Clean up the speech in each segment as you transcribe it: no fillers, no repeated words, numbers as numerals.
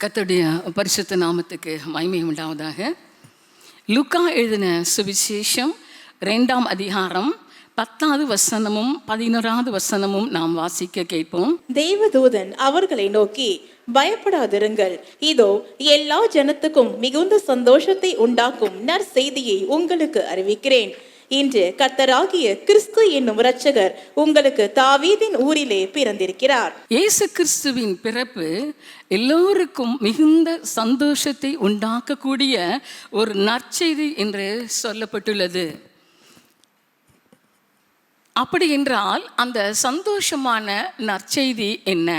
கர்த்தருடைய பரிசுத்த நாமத்துக்கு மகிமை உண்டாவதாக. லூக்கா எழுதின சுவிசேஷம் 2ஆம் அதிகாரம் 10வது வசனமும் 11வது வசனமும் நாம் வாசிக்க கேட்போம். தேவதூதன் அவர்களை நோக்கி, பயப்படாதிருங்கள், இதோ எல்லா ஜனத்துக்கும் மிகுந்த சந்தோஷத்தை உண்டாக்கும் நற்செய்தியை உங்களுக்கு அறிவிக்கிறேன். இன்று கர்த்தராகிய கிறிஸ்து என்னும் இரட்சகர் உங்களுக்கு தாவீதின் ஊரிலே பிறந்திருக்கிறார். இயேசு கிறிஸ்துவின் பிறப்பு எல்லோருக்கும் மிகுந்த சந்தோஷத்தை உண்டாக்கக்கூடிய ஒரு நற்செய்தி என்று சொல்லப்பட்டுள்ளது. அப்படி என்றால் அந்த சந்தோஷமான நற்செய்தி என்ன?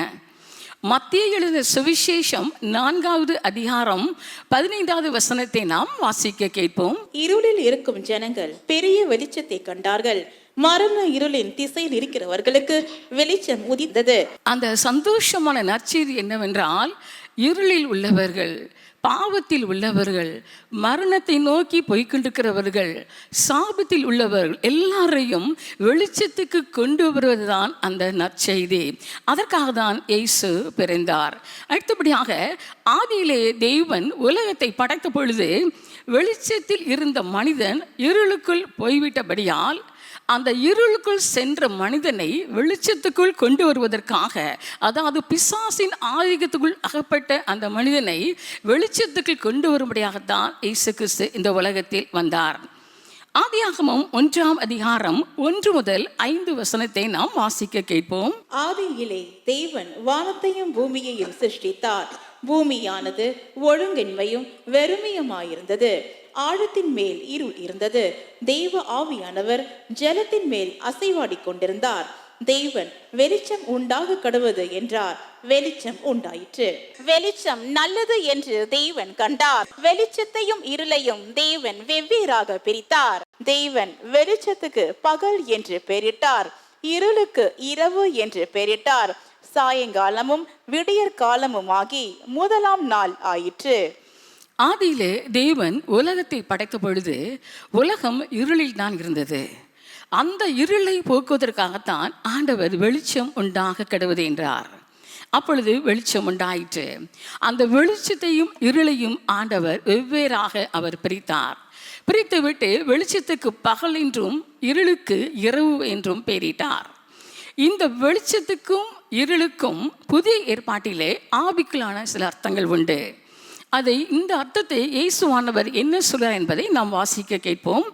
மத்தேயு எழுதின சுவிசேஷம் 4வது அதிகாரம் 15வது வசனத்தை நாம் வாசிக்க கேட்போம். இருளில் இருக்கும் ஜனங்கள் பெரிய வெளிச்சத்தை கண்டார்கள். மரண இருளின் திசையில் இருக்கிறவர்களுக்கு வெளிச்சம் உதித்தது. அந்த சந்தோஷமான நற்செய்தி என்னவென்றால், இருளில் உள்ளவர்கள், பாவத்தில் உள்ளவர்கள், மரணத்தை நோக்கி போய்கொண்டிருக்கிறவர்கள், சாபத்தில் உள்ளவர்கள் எல்லாரையும் வெளிச்சத்துக்கு கொண்டு வருவதுதான் அந்த நற்செய்தி. அதற்காக தான் இயேசு பிறந்தார். அடுத்தபடியாக, ஆதியிலே தேவன் உலகத்தை படைத்த பொழுது வெளிச்சத்தில் இருந்த மனிதன் இருளுக்குள் போய்விட்டபடியால் அந்த இருளுக்குள் சென்ற மனிதனை வெளிச்சத்துக்குள் கொண்டு வருவதற்காக, அதாவது பிசாசின் ஆதிக்கத்துக்குள் அகப்பட்ட அந்த மனிதனை வெளிச்சத்துக்குள் கொண்டு வரும்படியாகத்தான் இயேசு கிறிஸ்து இந்த உலகத்தில் வந்தார். ஆதியாகமம் 1ஆம் அதிகாரம் 1 முதல் 5 வசனத்தை நாம் வாசிக்க கேட்போம். ஆதியிலே தேவன் வானத்தையும் பூமியையும் சிருஷ்டித்தார். பூமியானது ஒழுங்கின்மையும் வெறுமையுமாயிருந்தது. ஆழத்தின் மேல் இருள் இருந்தது. தெய்வ ஆவியானவர் ஜலத்தின் மேல் அசைவாடி கொண்டிருந்தார். தேவன் வெளிச்சம் உண்டாக கடவது என்றார். வெளிச்சம் உண்டாயிற்று. வெளிச்சம் நல்லது என்று தேவன் கண்டார். வெளிச்சத்தையும் இருளையும் தேவன் வெவ்வேறாக பிரித்தார். தேவன் வெளிச்சத்துக்கு பகல் என்று பெயரிட்டார், இருளுக்கு இரவு என்று பெயரிட்டார். சாயங்காலமும் விடியற் காலமுமாகி முதலாம் நாள் ஆயிற்று. ஆதியிலே தேவன் உலகத்தை படைத்த பொழுது உலகம் இருளில் தான் இருந்தது. அந்த இருளை போக்குவதற்காகத்தான் ஆண்டவர் வெளிச்சம் உண்டாக கடவுது என்றார். அப்பொழுது வெளிச்சம் உண்டாயிற்று. அந்த வெளிச்சத்தையும் இருளையும் ஆண்டவர் வெவ்வேறாக அவர் பிரித்தார். பிரித்துவிட்டு வெளிச்சத்துக்கு பகல் என்றும் இருளுக்கு இரவு என்றும் பெயரிட்டார். இந்த வெளிச்சத்துக்கும் இருளுக்கும் புதிய ஏற்பாட்டிலே ஆவிக்குள்ளான சில அர்த்தங்கள் உண்டு. இந்த அர்த்தத்தை இயேசுவானவர் என்ன சொல்றார் என்பதை நாம் வாசிக்க கேட்போம்.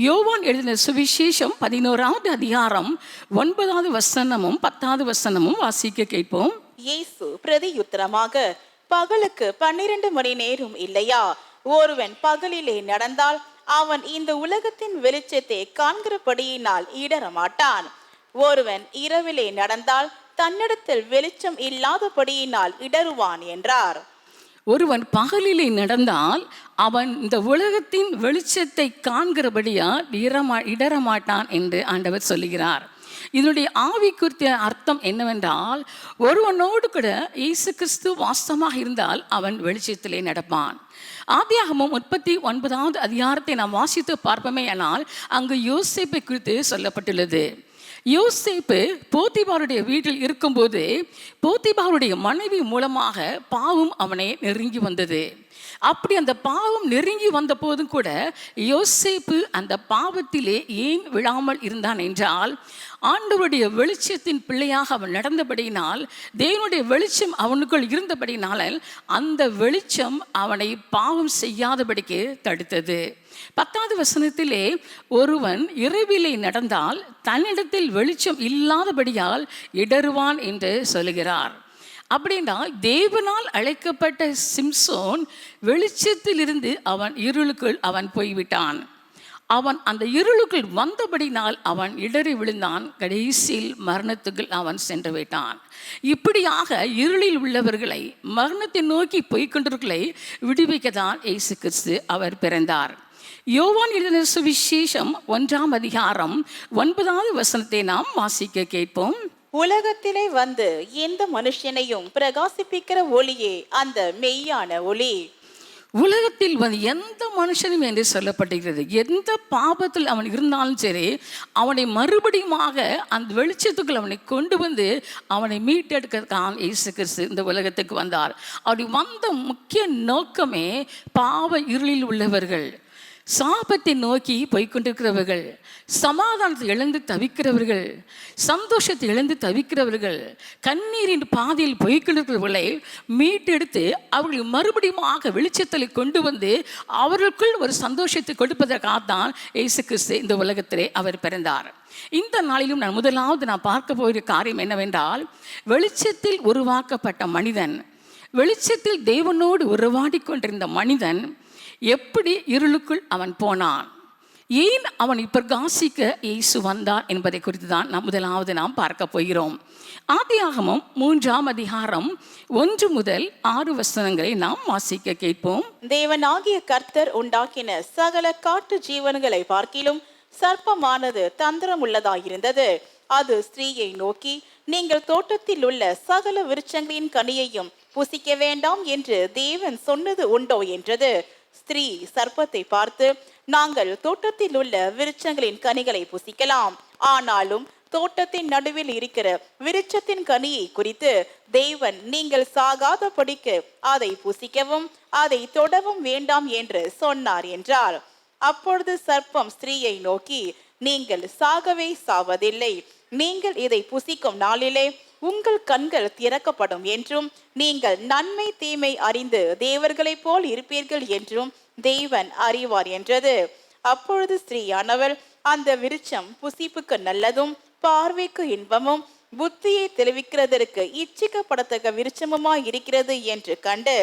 யோவான் எழுதின சுவிசேஷம் 11வது அதிகாரம் 9வது வசனமும் 10வது வசனமும் வாசிக்க கேட்போம். இயேசு பிரதியுத்தரமாக, பகலுக்கு 12 மணி நேரம் இல்லையா? ஒருவன் பகலிலே நடந்தால் அவன் இந்த உலகத்தின் வெளிச்சத்தை காண்கிறபடியினால் இடரமாட்டான். ஒருவன் இரவிலே நடந்தால் தன்னிடத்தில் வெளிச்சம் இல்லாதபடியினால் இடருவான் என்றார். ஒருவன் பகலிலே நடந்தால் அவன் இந்த உலகத்தின் வெளிச்சத்தை காண்கிறபடியால் இடரமாட்டான் என்று ஆண்டவர் சொல்லுகிறார். இதனுடைய ஆவிக்குரிய அர்த்தம் என்னவென்றால், ஒருவனோடு கூட இயேசு கிறிஸ்து வாஸ்தவமாக இருந்தால் அவன் வெளிச்சத்திலே நடப்பான். ஆதியாகமம் 39வது அதிகாரத்தை நாம் வாசித்து பார்ப்போமே ஆனால் அங்கு யோசேப்பை குறித்து சொல்லப்பட்டுள்ளது. யோசேப்பு போத்திபாருடைய வீட்டில் இருக்கும்போது போத்திபாருடைய மனைவி மூலமாக பாவம் அவனை நெருங்கி வந்தது. அப்படி அந்த பாவம் நெருங்கி வந்த போதும் கூட யோசேப்பு அந்த பாவத்திலே ஏன் விழாமல் இருந்தான் என்றால், ஆண்டவருடைய வெளிச்சத்தின் பிள்ளையாக அவன் நடந்தபடியினால், தேவனுடைய வெளிச்சம் அவனுக்குள் இருந்தபடினால் அந்த வெளிச்சம் அவனை பாவம் செய்யாதபடிக்கு தடுத்தது. 10வது வசனத்திலே, ஒருவன் இரவிலே நடந்தால் தன்னிடத்தில் வெளிச்சம் இல்லாதபடியால் இடருவான் என்று சொல்லுகிறார். அப்படின்னா தேவனால் அழைக்கப்பட்ட சிம்சோன் வெளிச்சத்திலிருந்து அவன் இருளுக்குள் அவன் போய்விட்டான். அவன் அந்த இருளுக்குள் வந்தபடினால் அவன் இடறி விழுந்தான். கடைசியில் மரணத்துக்குள் அவன் சென்று விட்டான். இப்படியாக இருளில் உள்ளவர்களை, மரணத்தை நோக்கி போய்கொண்டவர்களை விடுவிக்கத்தான் இயேசு கிறிஸ்து அவர் பிறந்தார். யோவான் எழுதின சுவிசேஷம் 1ஆம் அதிகாரம் 9வது வசனத்தை நாம் வாசிக்க கேட்போம். உலகத்திலே வந்து எந்த மனுஷனையும் பிரகாசிப்பிக்கிற ஒளியே அந்த மெய்யான ஒளி. உலகத்தில் எந்த மனுஷனும் என்று சொல்லப்பட்டிருக்கிறது, எந்த பாபத்தில் அவன் இருந்தாலும் சரி, அவனை மறுபடியுமாக அந்த வெளிச்சத்துக்குள் அவனை கொண்டு வந்து அவனை மீட்டெடுக்கிறதுக்கான இயேசு கிறிஸ்து இந்த உலகத்துக்கு வந்தார். அப்படி வந்த முக்கிய நோக்கமே பாவ இருளில் உள்ளவர்கள், சாபத்தை நோக்கி போய்கொண்டிருக்கிறவர்கள், சமாதானத்தை இழந்து தவிக்கிறவர்கள், சந்தோஷத்தை இழந்து தவிக்கிறவர்கள், கண்ணீரின் பாதையில் போய்கொண்டிருக்கிறவர்களை மீட்டெடுத்து அவர்கள் மறுபடியுமாக வெளிச்சத்தில் கொண்டு வந்து அவர்களுக்குள் ஒரு சந்தோஷத்தை கொடுப்பதற்காகத்தான் இயேசு கிறிஸ்து இந்த உலகத்திலே அவர் பிறந்தார். இந்த நாளிலும் முதலாவது நான் பார்க்க போகிற காரியம் என்னவென்றால், வெளிச்சத்தில் உருவாக்கப்பட்ட மனிதன், வெளிச்சத்தில் தேவனோடு உறவாடி கொண்டிருந்த மனிதன் எப்படி இருளுக்குள் அவன் போனான், ஏன் அவனை பிரகாசிக்க இயேசு வந்தார் என்பதை குறித்து தான் முதலாவது நாம் பார்க்க போகிறோம். ஆதியாகமம் 3ஆம் அதிகாரம் 1 முதல் 6 வசனங்களை நாம் வாசிக்க கேட்போம். தேவனாகிய கர்த்தர் உண்டாக்கின சகல காட்டு ஜீவன்களை பார்க்கிலும் சர்ப்பமானது தந்திரம் உள்ளதாயிருந்தது. அது ஸ்திரீயை நோக்கி, நீங்கள் தோட்டத்தில் உள்ள சகல விருட்சங்களின் கனியையும் புசிக்க வேண்டாம் என்று தேவன் சொன்னது உண்டோ என்றது. ஸ்திரீ சர்ப்பத்தை பார்த்து, நாங்கள் தோட்டத்தில் உள்ள விருட்சங்களின் கனிகளை புசிக்கலாம், ஆனாலும் தோட்டத்தின் நடுவில் இருக்கிற விருட்சத்தின் கனியை குறித்து தேவன் நீங்கள் சாகாதபடிக்கு அதை புசிக்கவும் அதை தொடவும் வேண்டாம் என்று சொன்னார் என்றார். அப்பொழுது சர்ப்பம் ஸ்திரீயை நோக்கி, நீங்கள் சாகவே சாவதில்லை, நீங்கள் இதை புசிக்கும் நாளிலே உங்கள் கண்கள் திறக்கப்படும் என்றும் நீங்கள் நன்மை தீமை அறிந்து தேவர்களைப் போல் இருப்பீர்கள் என்றும் தேவன் அறிவார் என்றது. அப்பொழுது ஸ்திரீயானவள், அந்த விருட்சம் புசிப்புக்கு நல்லதும் பார்வைக்கு இன்பமும் புத்தியை தெளிவிக்கிறதற்கு இச்சிக்கப்படத்தக்க விருட்சமுமாய் இருக்கிறது என்று கண்டு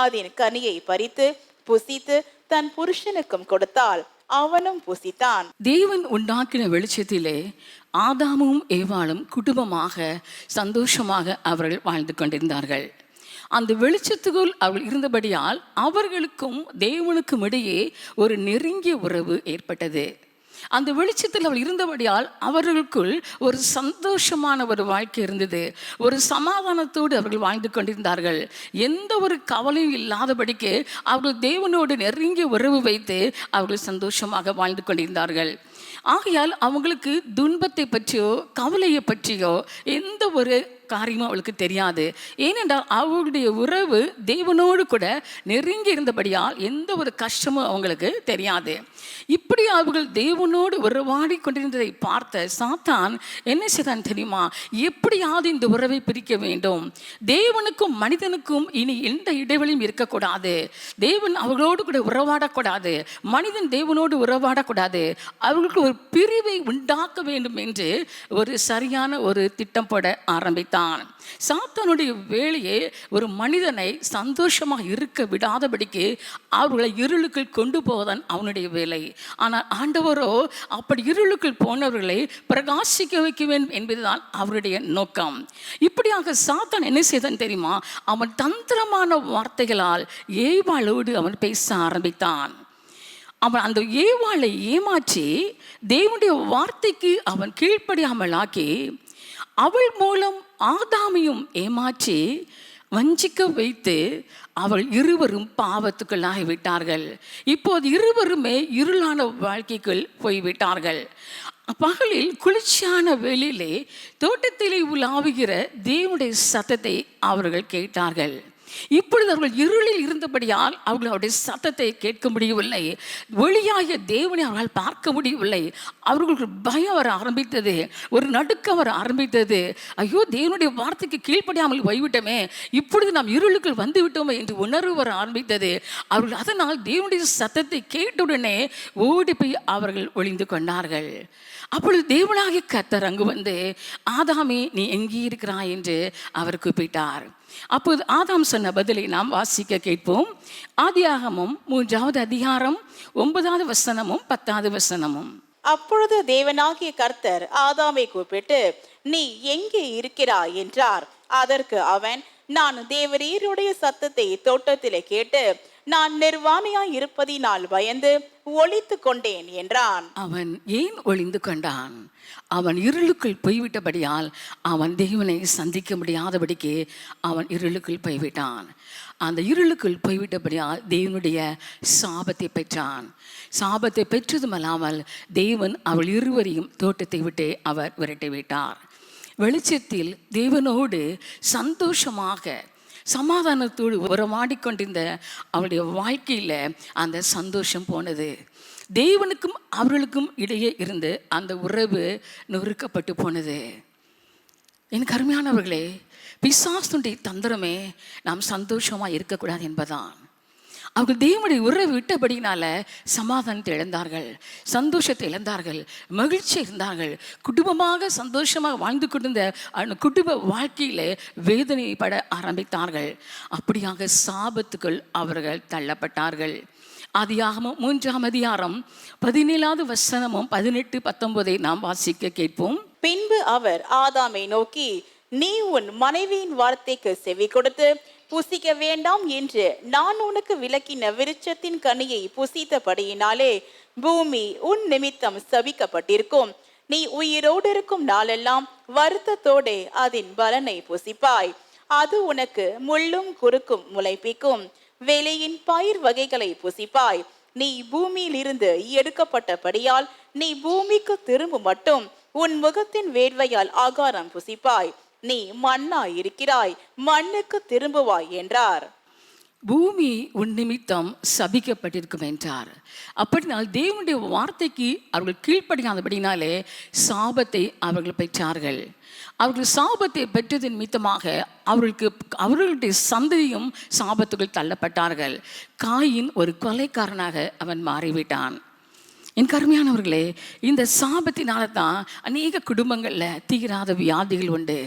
அதன் கனியை பறித்து புசித்து தன் புருஷனுக்கும் கொடுத்தாள், அவனும் புசித்தான். தேவன் உண்டாக்கின வெளிச்சத்திலே ஆதாமும் ஏவாளும் குடும்பமாக சந்தோஷமாக அவர்கள் வாழ்ந்து கொண்டிருந்தார்கள். அந்த வெளிச்சத்துக்குள் அவர்கள் இருந்தபடியால் அவர்களுக்கும் தேவனுக்கும் இடையே ஒரு நெருங்கிய உறவு ஏற்பட்டது. அந்த வெளிச்சத்தில் அவள் இருந்தபடியால் அவர்களுக்குள் ஒரு சந்தோஷமான ஒரு வாழ்க்கை இருந்தது. ஒரு சமாதானத்தோடு அவர்கள் வாழ்ந்து கொண்டிருந்தார்கள். எந்த ஒரு கவலையும் இல்லாதபடிக்கு அவர்கள் தேவனோடு நெருங்கிய உறவு வைத்து அவர்கள் சந்தோஷமாக வாழ்ந்து கொண்டிருந்தார்கள். ஆகையால் அவங்களுக்கு துன்பத்தை பற்றியோ கவலையை பற்றியோ எந்த ஒரு காரியமும் அவளுக்கு தெரியாது. ஏனென்றால் அவர்களுடைய உறவு தேவனோடு கூட நெருங்கி இருந்தபடியால் எந்த ஒரு கஷ்டமும் அவங்களுக்கு தெரியாது. இப்படி அவர்கள் தேவனோடு உறவாடி கொண்டிருந்ததை பார்த்த சாத்தான் என்ன செய்தான் தெரியுமா? எப்படியாவது இந்த உறவை பிரிக்க வேண்டும், தேவனுக்கும் மனிதனுக்கும் இனி எந்த இடைவெளியும் இருக்கக்கூடாது, தேவன் அவர்களோடு கூட உறவாடக்கூடாது, மனிதன் தேவனோடு உறவாடக்கூடாது, அவர்களுக்கு ஒரு பிரிவை உண்டாக்க வேண்டும் என்று ஒரு சரியான ஒரு திட்டம் போட ஆரம்பித்தான். சாத்தானுடைய வேலையை ஒரு மனிதனை சந்தோஷமாக இருக்க விடாதபடிக்கு அவர்களை இருளுக்குள் கொண்டு போவதான் அவனுடைய வேலை. ஆனால் ஆண்டவரோ அப்படி இருளுக்குள் போனவர்களை பிரகாசிக்க வைக்க வேண்டும் என்பதுதான் அவருடைய நோக்கம். இப்படியாக சாத்தான் என்ன செய்தான் தெரியுமா? அவன் தந்திரமான வார்த்தைகளால் ஏவாளோடு அவன் பேச ஆரம்பித்தான். அவன் அந்த ஏவாளை ஏமாற்றி தேவனுடைய வார்த்தைக்கு அவன் கீழ்ப்படியாமல் ஆக்கி அவள் மூலம் ஆதாமையும் ஏமாற்றி வஞ்சிக்க வைத்து அவள் இருவரும் பாவத்துக்குள்ளாகிவிட்டார்கள். இப்போது இருவருமே இருளான வாழ்க்கைக்குள் போய்விட்டார்கள். பகலில் குளிர்ச்சியான வெளியிலே தோட்டத்திலே உலாவுகிற தேவனுடைய சத்தத்தை அவர்கள் கேட்டார்கள். இப்பொழுது அவர்கள் இருளில் இருந்தபடியால் அவர்களுடைய சத்தத்தை கேட்க முடியவில்லை, ஒளியாகிய தேவனை அவர்கள் பார்க்க முடியவில்லை. அவர்களுக்கு பயம் வர ஆரம்பித்தது, ஒரு நடுக்கம் வர ஆரம்பித்தது. ஐயோ, தேவனுடைய வார்த்தைக்கு கீழ்ப்படியாமல் போய்விட்டோமே, இப்பொழுது நாம் இருளுக்குள் வந்து விட்டோமே என்று உணர்வு வர ஆரம்பித்தது. அவர்கள் அதனால் தேவனுடைய சத்தத்தை கேட்டுடனே ஓடி போய் அவர்கள் ஒளிந்து கொண்டார்கள். அப்பொழுது தேவனாகிய கர்த்தர் அங்கு வந்து, ஆதாமே நீ எங்கே இருக்கிறாய் என்று அவர் கூப்பிட்டார். அப்போது ஆதாம் சொன்ன பதிலை நாம் வாசிக்க கேட்போம். ஆதியாகமம் 3ஆவது அதிகாரம் 9வது வசனமும் 10வது வசனமும். அப்பொழுது தேவனாகிய கர்த்தர் ஆதாமை கூப்பிட்டு, நீ எங்கே இருக்கிறாய் என்றார். அதற்கு அவன், நான் தேவரீருடைய சத்தத்தை தோட்டத்திலே கேட்டு நான் நிர்வாணியாய் இருப்பதினால் பயந்து ஒளித்து கொண்டேன் என்றான். அவன் ஏன் ஒளிந்து கொண்டான்? அவன் இருளுக்குள் போய்விட்டபடியால் அவன் தேவனை சந்திக்க முடியாதபடிக்கு அவன் இருளுக்குள் போய்விட்டான். அந்த இருளுக்குள் போய்விட்டபடியால் தேவனுடைய சாபத்தை பெற்றான். சாபத்தை பெற்றதுமல்லாமல் தேவன் அவள் இருவரையும் தோட்டத்தை விட்டு அவர் விரட்டிவிட்டார். வெளிச்சத்தில் தேவனோடு சந்தோஷமாக சமாதானத்தோடு உறவாடிக்கொண்டிருந்த அவளுடைய வாழ்க்கையில் அந்த சந்தோஷம் போனது. தேவனுக்கும் அவர்களுக்கும் இடையே இருந்து அந்த உறவு நொறுக்கப்பட்டு போனது. எனக்கு அருமையானவர்களே, பிசாசுடைய தந்திரமே நாம் சந்தோஷமாக இருக்கக்கூடாது என்பதான். அவர்கள் தேவனுடைய உறவை விட்டபடினால சமாதானத்தை இழந்தார்கள், சந்தோஷத்தை இழந்தார்கள், மகிழ்ச்சி இருந்தார்கள். குடும்பமாக சந்தோஷமாக வாழ்ந்து கொண்டிருந்த அந்த குடும்ப வாழ்க்கையில் வேதனைப்பட ஆரம்பித்தார்கள். அப்படியாக சாபத்துக்குள் அவர்கள் தள்ளப்பட்டார்கள். ஆதியாகமம் 3ஆம் அதிகாரம் 17வது வசனமும் 18, 19 நாம் வாசிக்க கேட்போம். பின்பு அவர் ஆதாமை நோக்கி, நீ உன் மனைவியின் வார்த்தைக்கு செவி கொடுத்து புசிக்க வேண்டாம் என்று நான் உனக்கு விலக்கின விருட்சத்தின் கனியை புசித்தபடியினாலே பூமி உன் நிமித்தம் சபிக்கப்பட்டிருக்கும். நீ உயிரோடு இருக்கும் நாளெல்லாம் வருத்தத்தோடே அதன் பலனை புசிப்பாய். அது உனக்கு முள்ளும் குறுக்கும் முளைப்பிக்கும். வெளியின் பயிர் வகைகளை புசிப்பாய். நீ பூமியில் இருந்து எடுக்கப்பட்டபடியால் நீ பூமிக்கு திரும்ப மட்டும் உன் முகத்தின் வேர்வையால் ஆகாரம் புசிப்பாய். நீ மண்ணாய் இருக்கிறாய், மண்ணுக்கு திரும்புவாய் என்றார். பூமி உன் நிமித்தம் சபிக்கப்பட்டிருக்கும் என்றார். அப்படினால் தேவனுடைய வார்த்தைக்கு அவர்கள் கீழ்ப்படியாதபடினாலே சாபத்தை அவர்கள் பெற்றார்கள். அவர்கள் சாபத்தை பெற்றதின் நிமித்தமாக அவர்களுடைய சந்ததியும் சாபத்துக்குள் தள்ளப்பட்டார்கள். காயின் ஒரு கொலைக்காரனாக அவன் மாறிவிட்டான். என் கருமையானவர்களே, இந்த சாபத்தினால தான் அநேக குடும்பங்களில் தீராத வியாதிகள் உண்டு,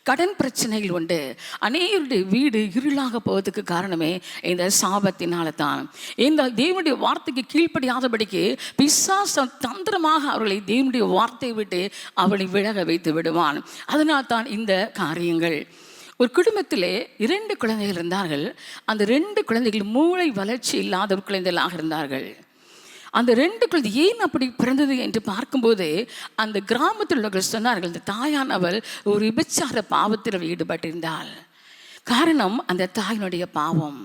கடன் பிரச்சனைகள் உண்டு. அநேகருடைய வீடு இருளாக போவதுக்கு காரணமே இந்த சாபத்தினால தான். இந்த தேவனுடைய வார்த்தைக்கு கீழ்ப்படியாதபடிக்கு பிசாசு தந்திரமாக அவர்களை தேவனுடைய வார்த்தையை விட்டு அவளை விலக வைத்து விடுவான். அதனால் தான் இந்த காரியங்கள். ஒரு குடும்பத்திலே 2 குழந்தைகள் இருந்தார்கள். அந்த 2 குழந்தைகள் மூளை வளர்ச்சி இல்லாத குழந்தைகளாக இருந்தார்கள். அந்த 2 குழந்தை ஏன் அப்படி பிறந்தது என்று பார்க்கும்போது அந்த கிராமத்தில் உள்ளவர்கள் சொன்னார்கள், இந்த தாயானவள் ஒரு விபச்சார பாவத்தில் ஈடுபட்டிருந்தாள். காரணம் அந்த தாயினுடைய பாவம்.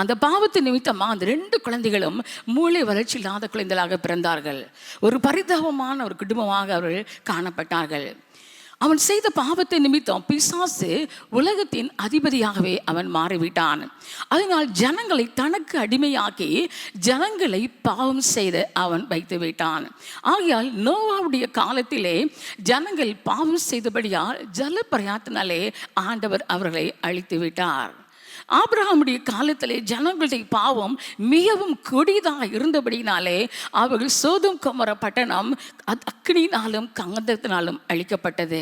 அந்த பாவத்தின் நிமித்தமாக அந்த 2 குழந்தைகளும் மூளை வளர்ச்சி இல்லாத குழந்தைகளாக பிறந்தார்கள். ஒரு பரிதாபமான ஒரு குடும்பமாக அவர்கள் காணப்பட்டார்கள். அவன் செய்த பாவத்தை நிமித்தம் பிசாசு உலகத்தின் அதிபதியாகவே அவன் மாறிவிட்டான். அதனால் ஜனங்களை தனக்கு அடிமையாக்கி ஜனங்களை பாவம் செய்து அவன் வைத்து விட்டான். ஆகையால் நோவாவுடைய காலத்திலே ஜனங்கள் பாவம் செய்தபடியால் ஜலப்பிரயாத்தினாலே ஆண்டவர் அவர்களை அழித்து விட்டார். ஆபிரகாமுடைய காலத்திலே ஜனங்களுடைய பாவம் மிகவும் கொடிதாக இருந்தபடினாலே அவர்கள் சோதோம் கொமோரா பட்டணம் அக்கினியினாலும் கந்தத்தினாலும் அழிக்கப்பட்டது.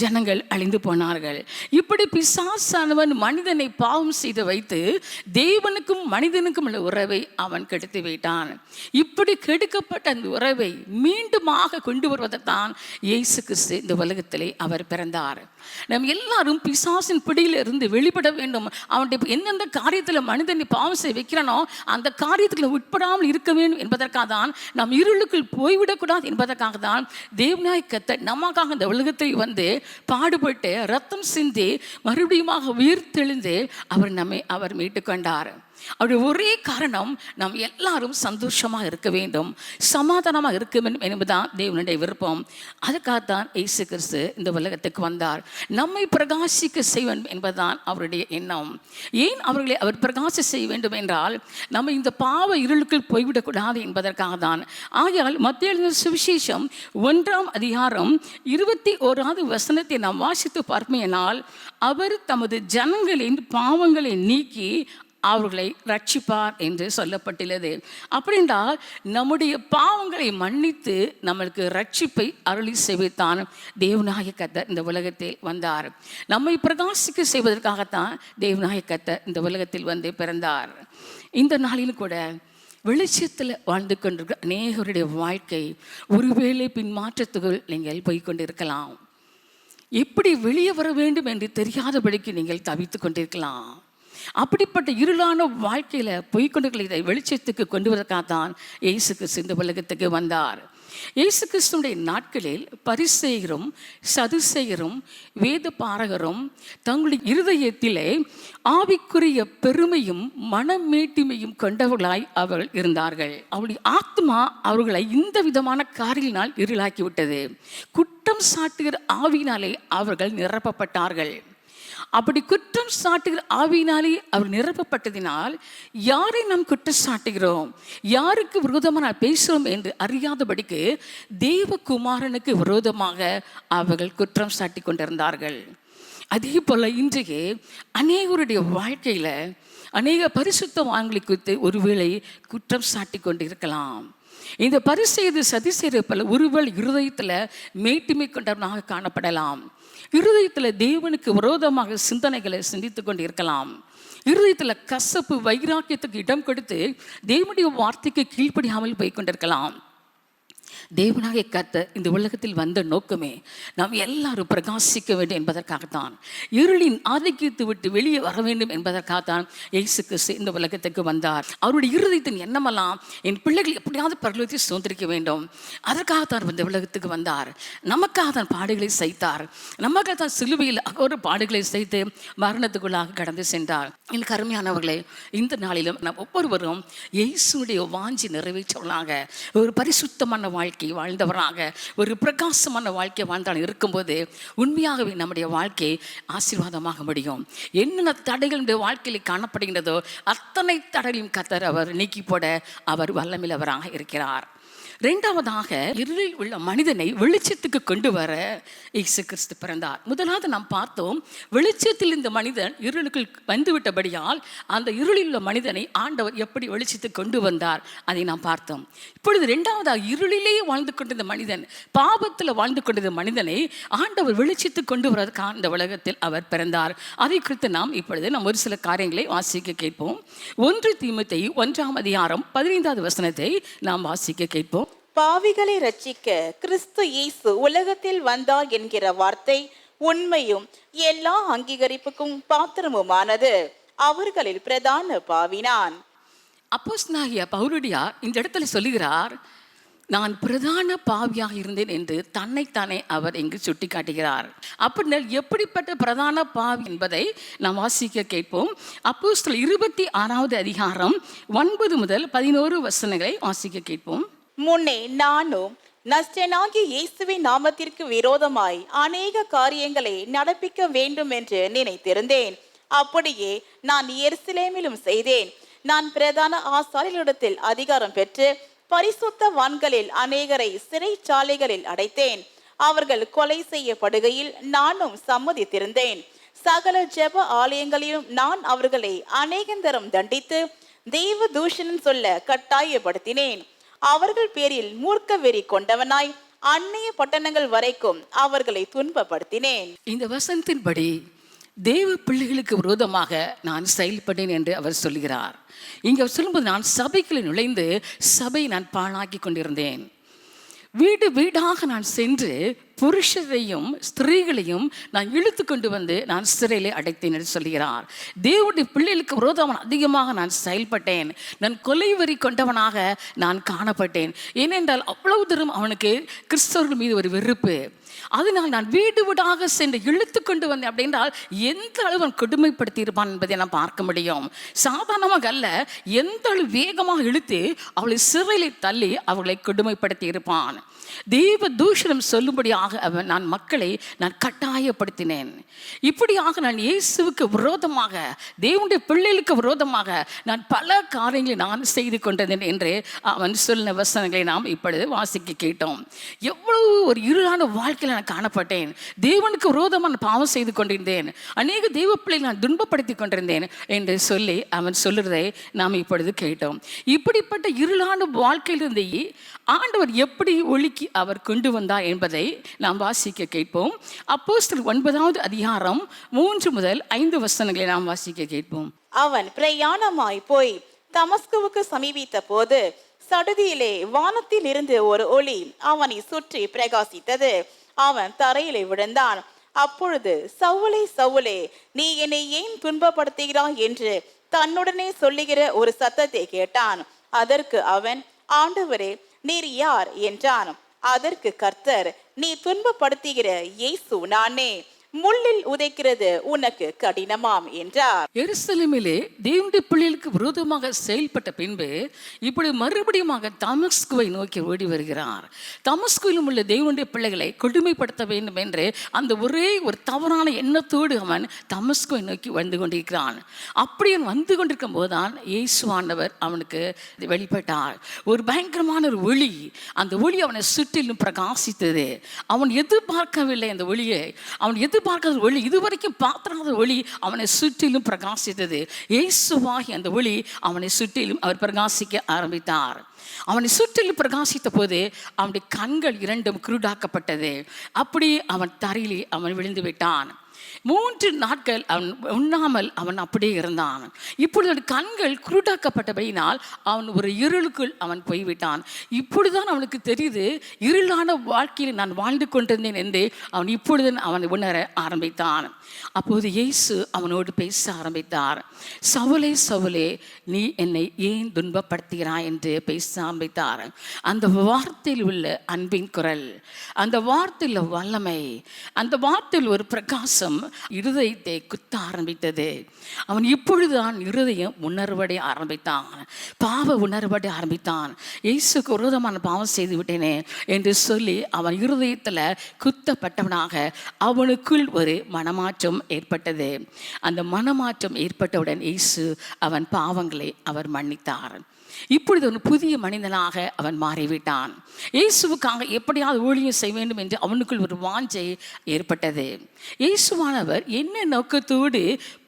ஜனங்கள் அழிந்து போனார்கள். இப்படி பிசாசானவன் மனிதனை பாவம் செய்து வைத்து தேவனுக்கும் மனிதனுக்கும் உள்ள உறவை அவன் கெடுத்து விட்டான். இப்படி கெடுக்கப்பட்ட அந்த உறவை மீண்டுமாக கொண்டு வருவதைத்தான் இயேசு கிறிஸ்து இந்த உலகத்திலே அவர் பிறந்தார். நம்ம எல்லாரும் பிசாசின் பிடியில் இருந்து வெளிப்பட வேண்டும். அவனுடைய எந்தெந்த காரியத்தில் மனிதனை பாவம் செய்ய வைக்கிறானோ அந்த காரியத்தில் உட்படாமல் இருக்க வேண்டும் என்பதற்காக தான் நாம் இருளுக்குள் போய்விடக்கூடாது என்பதற்காக தான் தேவனாய் கர்த்தர் நமக்காக இந்த உலகத்தில் வந்து பாடுபட்டு ரத்தம் சிந்தி மறுபடியும் உயிர்த்தெழுந்து அவர் மீட்டுக்கொண்டார். அவருடைய ஒரே காரணம் நாம் எல்லாரும் சந்தோஷமாக இருக்க வேண்டும், சமாதானமாக இருக்க வேண்டும் என்பதுதான் தேவனுடைய விருப்பம். அதுக்காகத்தான் இயேசு கிறிஸ்து இந்த உலகத்துக்கு வந்தார். நம்மை பிரகாசிக்க செய்ய வேண்டும் என்பதுதான் அவருடைய எண்ணம். ஏன் அவர் பிரகாச செய்ய வேண்டும் என்றால் நம்ம இந்த பாவ இருளுக்குள் போய்விடக்கூடாது என்பதற்காக தான். ஆகையால் மத்தேயு சுவிசேஷம் 1ஆம் அதிகாரம் 21வது வசனத்தை நாம் வாசித்து பார்ப்போமானால், அவர் தமது ஜனங்களின் பாவங்களை நீக்கி அவர்களை ரட்சிப்பார் என்று சொல்லப்பட்டுள்ளது. அப்படின்றால் நம்முடைய பாவங்களை மன்னித்து நம்மளுக்கு ரட்சிப்பை அருளி செய்வத்தான் தேவனாகிய கர்த்தர் இந்த உலகத்தில் வந்தார். நம்மை பிரகாசிக்க செய்வதற்காகத்தான் தேவனாகிய கர்த்தர் இந்த உலகத்தில் வந்து பிறந்தார். இந்த நாளிலும் கூட வெளிச்சத்தில் வாழ்ந்து கொண்டிருக்கிற அநேகருடைய வாழ்க்கை ஒருவேளை பின்மாற்றத்துக்குள் நீங்கள் போய்கொண்டிருக்கலாம். எப்படி வெளியே வர வேண்டும் என்று தெரியாதபடிக்கு நீங்கள் தவித்துக் கொண்டிருக்கலாம். அப்படிப்பட்ட இருளான வாழ்க்கையில போய்கொண்டிருக்கிற இதை வெளிச்சத்துக்கு கொண்டு வருவதற்காகத்தான் இயேசு கிறிஸ்து இந்த உலகத்துக்கு வந்தார். இயேசு கிறிஸ்துடைய நாட்களில் பரிசேயரும் சதுசேயரும் வேத பாரகரும் தங்களுடைய இருதயத்திலே ஆவிக்குரிய பெருமையும் மனமேட்டிமையும் கொண்டவர்களாய் அவர்கள் இருந்தார்கள். அவருடைய ஆத்மா அவர்களை இந்த விதமான காரியங்களினால் இருளாக்கி விட்டது. குற்றம் சாட்டுகிற ஆவியினாலே அவர்கள் நிரப்பப்பட்டார்கள். அப்படி குற்றம் சாட்டுகிற ஆவியினாலே அவர் நிரப்பப்பட்டதினால் யாரை நாம் குற்றம் சாட்டுகிறோம், யாருக்கு விரோதமாக பேசுகிறோம் என்று அறியாதபடிக்கு தேவகுமாரனுக்கு விரோதமாக அவர்கள் குற்றம் சாட்டி கொண்டிருந்தார்கள். அதே போல இன்றைக்கு அநேகருடைய வாழ்க்கையில் அநேக பரிசுத்தவான்களை குறித்து ஒருவேளை குற்றம் சாட்டி கொண்டிருக்கலாம். இந்த பரிசேயர் சதுசேயர் பல ஒருவேளை இருதயத்தில் மேட்டிமை கொண்டவனாக காணப்படலாம். இருதயத்தில் தேவனுக்கு விரோதமாக சிந்தனைகளை சிந்தித்து கொண்டு இருக்கலாம். இருதயத்தில் கசப்பு வைராக்கியத்துக்கு இடம் கொடுத்து தேவனுடைய வார்த்தைக்கு கீழ்ப்படியாமல் போய் கொண்டிருக்கலாம். தேவனாகிய கர்த்தர் இந்த உலகத்தில் வந்த நோக்கமே நாம் எல்லாரும் பிரகாசிக்க வேண்டும் என்பதற்காகத்தான், இருளின் ஆதிக்கத்தை விட்டு வெளியே வர வேண்டும் என்பதற்காகத்தான் இயேசு கிறிஸ்து இந்த உலகத்துக்கு வந்தார். அவருடைய இருதயத்தின் எண்ணமெல்லாம் என் பிள்ளைகள் எப்படியாவது பரலோகத்தை சுதந்திரிக்க வேண்டும், அதற்காகத்தான் இந்த உலகத்துக்கு வந்தார். நமக்காக தான் பாடுகளை சைத்தார். நமக்காக தான் சிலுவையில் ஒரு பாடுகளை சைத்து மரணத்துக்குள்ளாக கடந்து சென்றார். எனக்கு அருமையானவர்களே, இந்த நாளிலும் நாம் ஒவ்வொருவரும் இயேசுடைய வாஞ்சி நிறைவேற்றவர்களாக ஒரு பரிசுத்தமான வாழ்க்கை வாழ்ந்தவராக ஒரு பிரகாசமான வாழ்க்கை வாழ்ந்தால் இருக்கும்போது உண்மையாகவே நம்முடைய வாழ்க்கை ஆசீர்வாதமாக முடியும். என்னென்ன தடைகள் இந்த வாழ்க்கையில் காணப்படுகின்றதோ அத்தனை தடைகளையும் கர்த்தர் அவர் நீக்கி போட அவர் வல்லமையுள்ளவராக இருக்கிறார். இரண்டாவதாக, இருளில் உள்ள மனிதனை வெளிச்சத்துக்கு கொண்டு வர இயேசு கிறிஸ்து பிறந்தார். முதலாவது நாம் பார்த்தோம், வெளிச்சத்தில் இந்த மனிதன் இருளுக்குள் வந்துவிட்டபடியால் அந்த இருளில் உள்ள மனிதனை ஆண்டவர் எப்படி வெளிச்சத்துக்கு கொண்டு வந்தார் அதை நாம் பார்த்தோம். இப்பொழுது இரண்டாவதாக, இருளிலேயே வாழ்ந்து கொண்டிருந்த மனிதன், பாவத்தில் வாழ்ந்து கொண்டிருந்த மனிதனை ஆண்டவர் வெளிச்சத்துக்கு கொண்டு வருவதற்காக இந்த உலகத்தில் அவர் பிறந்தார். அதை குறித்து நாம் இப்பொழுது ஒரு சில காரியங்களை வாசிக்க கேட்போம். 1 தீமோத்தேயு 1:15 வசனத்தை நாம் வாசிக்க கேட்போம். பாவிகளை ரட்சிக்க கிறிஸ்து இயேசு உலகத்தில் வந்தார் என்கிற வார்த்தை உண்மையும் எல்லா அங்கீகரிப்புக்கும் பாத்திரமுமானது. அவர்களில் பிரதான பாவினான். அப்போஸ்தலனாகிய பவுலடியார் இந்த இடத்துல சொல்லுகிறார், நான் பிரதான பாவியாக இருந்தேன் என்று தன்னைத்தானே அவர் இங்கு சுட்டி காட்டுகிறார். அப்படின்னா எப்படிப்பட்ட பிரதான பாவி என்பதை நாம் வாசிக்க கேட்போம். அப்போஸ்தலர் 26வது அதிகாரம் 9 முதல் 11 வசனங்களை வாசிக்க கேட்போம். முன்னே நானும் நஸ்ரேயனாகிய இயேசுவின் நாமத்திற்கு விரோதமாய் அநேக காரியங்களை நடப்பிக்க வேண்டும் என்று நினைத்திருந்தேன். அப்படியே நான் எருசலேமிலும் செய்தேன். நான் பிரதான ஆசாரியர்களிடத்தில் அதிகாரம் பெற்று பரிசுத்தவான்களில் அநேகரை சிறைச்சாலைகளில் அடைத்தேன். அவர்கள் கொலை செய்யப்படுகையில் நானும் சம்மதித்திருந்தேன். சகல ஜெப ஆலயங்களிலும் நான் அவர்களை அநேகந்தரம் தண்டித்து தெய்வ தூஷணம் சொல்ல கட்டாயப்படுத்தினேன். அவர்கள் பேரில் மூர்க்க வெறி கொண்டவனாய் அந்நிய பட்டணங்கள் வரைக்கும் அவர்களை துன்பப்படுத்தினேன். இந்த வசனத்தின்படி தேவ பிள்ளைகளுக்கு விரோதமாக நான் செயல்பட்டேன் என்று அவர் சொல்கிறார். இங்கே சொல்லும்போது, நான் சபைகளில் நுழைந்து சபை நான் பாழாக்கி கொண்டிருந்தேன். வீடு வீடாக நான் சென்று புருஷரையும் ஸ்திரீகளையும் நான் இழுத்து கொண்டு வந்து நான் சிறையிலே அடைத்தேன் என்று சொல்கிறார். தேவனுடைய பிள்ளைகளுக்கு விரோதமாக அதிகமாக நான் செயல்பட்டேன். நான் கொலை வரி கொண்டவனாக நான் காணப்பட்டேன். ஏனென்றால் அவ்வளவு தூரம் அவனுக்கு கிறிஸ்தவர்கள் மீது ஒரு வெறுப்பு. அதனால் நான் வீடு வீடாக சென்று இழுத்து கொண்டு வந்தேன். அப்படின்றால் எந்த அளவு அவன் கொடுமைப்படுத்தி இருப்பான் என்பதை நான் பார்க்க முடியும். சாதாரணமாக அல்ல, எந்த அளவு வேகமாக இழுத்து அவளை சிறையில் தள்ளி அவர்களை கொடுமைப்படுத்தி இருப்பான். தெய்வ தூஷணம் சொல்லும்படியாக நான் மக்களை நான் கட்டாயப்படுத்தினேன். இப்படியாக நான் இயேசுவுக்கு விரோதமாக, தேவனுடைய பிள்ளைகளுக்கு விரோதமாக நான் பல காரியங்களை நான் செய்து கொண்டேன் என்று அவன் சொன்ன வசனங்களை நாம் இப்பொழுது வாசிக்க கேட்டோம். எவ்வளவு ஒரு இருளான வாழ்க்கையில் நான் காணப்பட்டேன். தேவனுக்கு விரோதமாக நான் பாவம் செய்து கொண்டிருந்தேன். அநேக தெய்வ பிள்ளைகளை நான் துன்பப்படுத்தி கொண்டிருந்தேன் என்று சொல்லி அவன் சொல்லுறதை நாம் இப்பொழுது கேட்டோம். இப்படிப்பட்ட இருளான வாழ்க்கையிலிருந்து ஆண்டவர் எப்படி ஒழுக்கி அவர் கொண்டு வந்தார் என்பதை நாம் வாசிக்க கேட்போம். அப்போஸ்தலர் 9வது அதிகாரம் 3 முதல் 5 வசனங்களை நாம் வாசிக்க கேட்போம். அவன் பிரயாணமாய் போய் தமஸ்குவுக்கு சமீபித்த போது சடுதியிலே வானத்தில் இருந்து ஒரு ஒளி அவனை சுற்றி பிரகாசித்தது. அவன் தரையிலே விழுந்தான். அப்பொழுது சவுலே சவுலே, நீ என்னை ஏன் துன்பப்படுத்துகிறாய் என்று தன்னுடனே சொல்லுகிற ஒரு சத்தத்தை கேட்டான். அதற்கு அவன், ஆண்டவரே, நீர் யார் என்றான். அதற்கு கர்த்தர், நீ துன்பப்படுத்துகிற இயேசு நானே, முள்ளில் உதைக்கிறது உனக்கு கடினமாம் என்றார். எருசலேமிலே தேவனுடைய பிள்ளைகளுக்கு விரோதமாக செயல்பட்ட பின்பு இப்பொழுது மறுபடியும் தமஸ்குவை நோக்கி ஓடி வருகிறார். தமஸ்குவிலும் உள்ள தேவனுடைய பிள்ளைகளை கொடுமைப்படுத்த வேண்டும் என்று அந்த ஒரே ஒரு தவறான எண்ணத்தோடு அவன் தமஸ்குவை நோக்கி வந்து கொண்டிருக்கிறான். அப்படி வந்து கொண்டிருக்கும் போதுதான் இயேசுவானவர் அவனுக்கு வெளிப்பட்டார். ஒரு பயங்கரமான ஒரு ஒளி, அந்த ஒளி அவனை சுற்றிலும் பிரகாசித்தது. அவன் எதிர்பார்க்கவில்லை அந்த ஒளியை. அவன் பார்க்காத ஒளி, இதுவரைக்கும் பார்க்காத ஒளி அவனை சுற்றிலும் பிரகாசித்தது. இயேசுவாகி அந்த ஒளி அவனை சுற்றிலும் அவர் பிரகாசிக்க ஆரம்பித்தார். அவனை சுற்றிலும் பிரகாசித்த போது அவனுடைய கண்கள் இரண்டும் குருடாக்கப்பட்டது. அப்படி அவன் தரையிலே அவன் விழுந்து விட்டான். 3 நாட்கள் அவன் உண்ணாமல் அவன் அப்படியே இருந்தான். இப்பொழுது கண்கள் குருடாக்கப்பட்டபடியினால் அவன் ஒரு இருளுக்குள் அவன் போய்விட்டான். இப்பொழுதுதான் அவனுக்கு தெரியுது, இருளான வாழ்க்கையில் நான் வாழ்ந்து கொண்டிருந்தேன் என்று அவன் இப்பொழுது அவன் உணர ஆரம்பித்தான். அப்போது இயேசு அவனோடு பேச ஆரம்பித்தார். சவுலே சவுலே, நீ என்னை ஏன் துன்பப்படுத்துகிறாய் என்று பேச ஆரம்பித்தார். அந்த வார்த்தையில் உள்ள அன்பின் குரல், அந்த வார்த்தையில் வல்லமை, அந்த வார்த்தையில் ஒரு பிரகாசம் இருதயத்தை குத்த ஆரம்பித்தது. அவன் இப்பொழுதுதான் இருதயம் உணர்வடைய ஆரம்பித்தான், பாவ உணர்வடைய ஆரம்பித்தான். இயேசுக்கு விரோதமான பாவம் செய்து விட்டேனே என்று சொல்லி அவன் இருதயத்தில் குத்தப்பட்டவனாக அவனுக்குள் ஒரு மனமாற்றம் ஏற்பட்டது. அந்த மனமாற்றம் ஏற்பட்டவுடன் இயேசு அவன் பாவங்களை அவர் மன்னித்தார். இப்பொழுது ஒரு புதிய மனிதனாக அவன் மாறிவிட்டான். இயேசுவுக்காக எப்படியாவது ஊழியம் செய்ய வேண்டும் என்று அவனுக்குள் ஒரு வாஞ்சை ஏற்பட்டது. இயேசுவானவர் என்ன நோக்கத்தோடு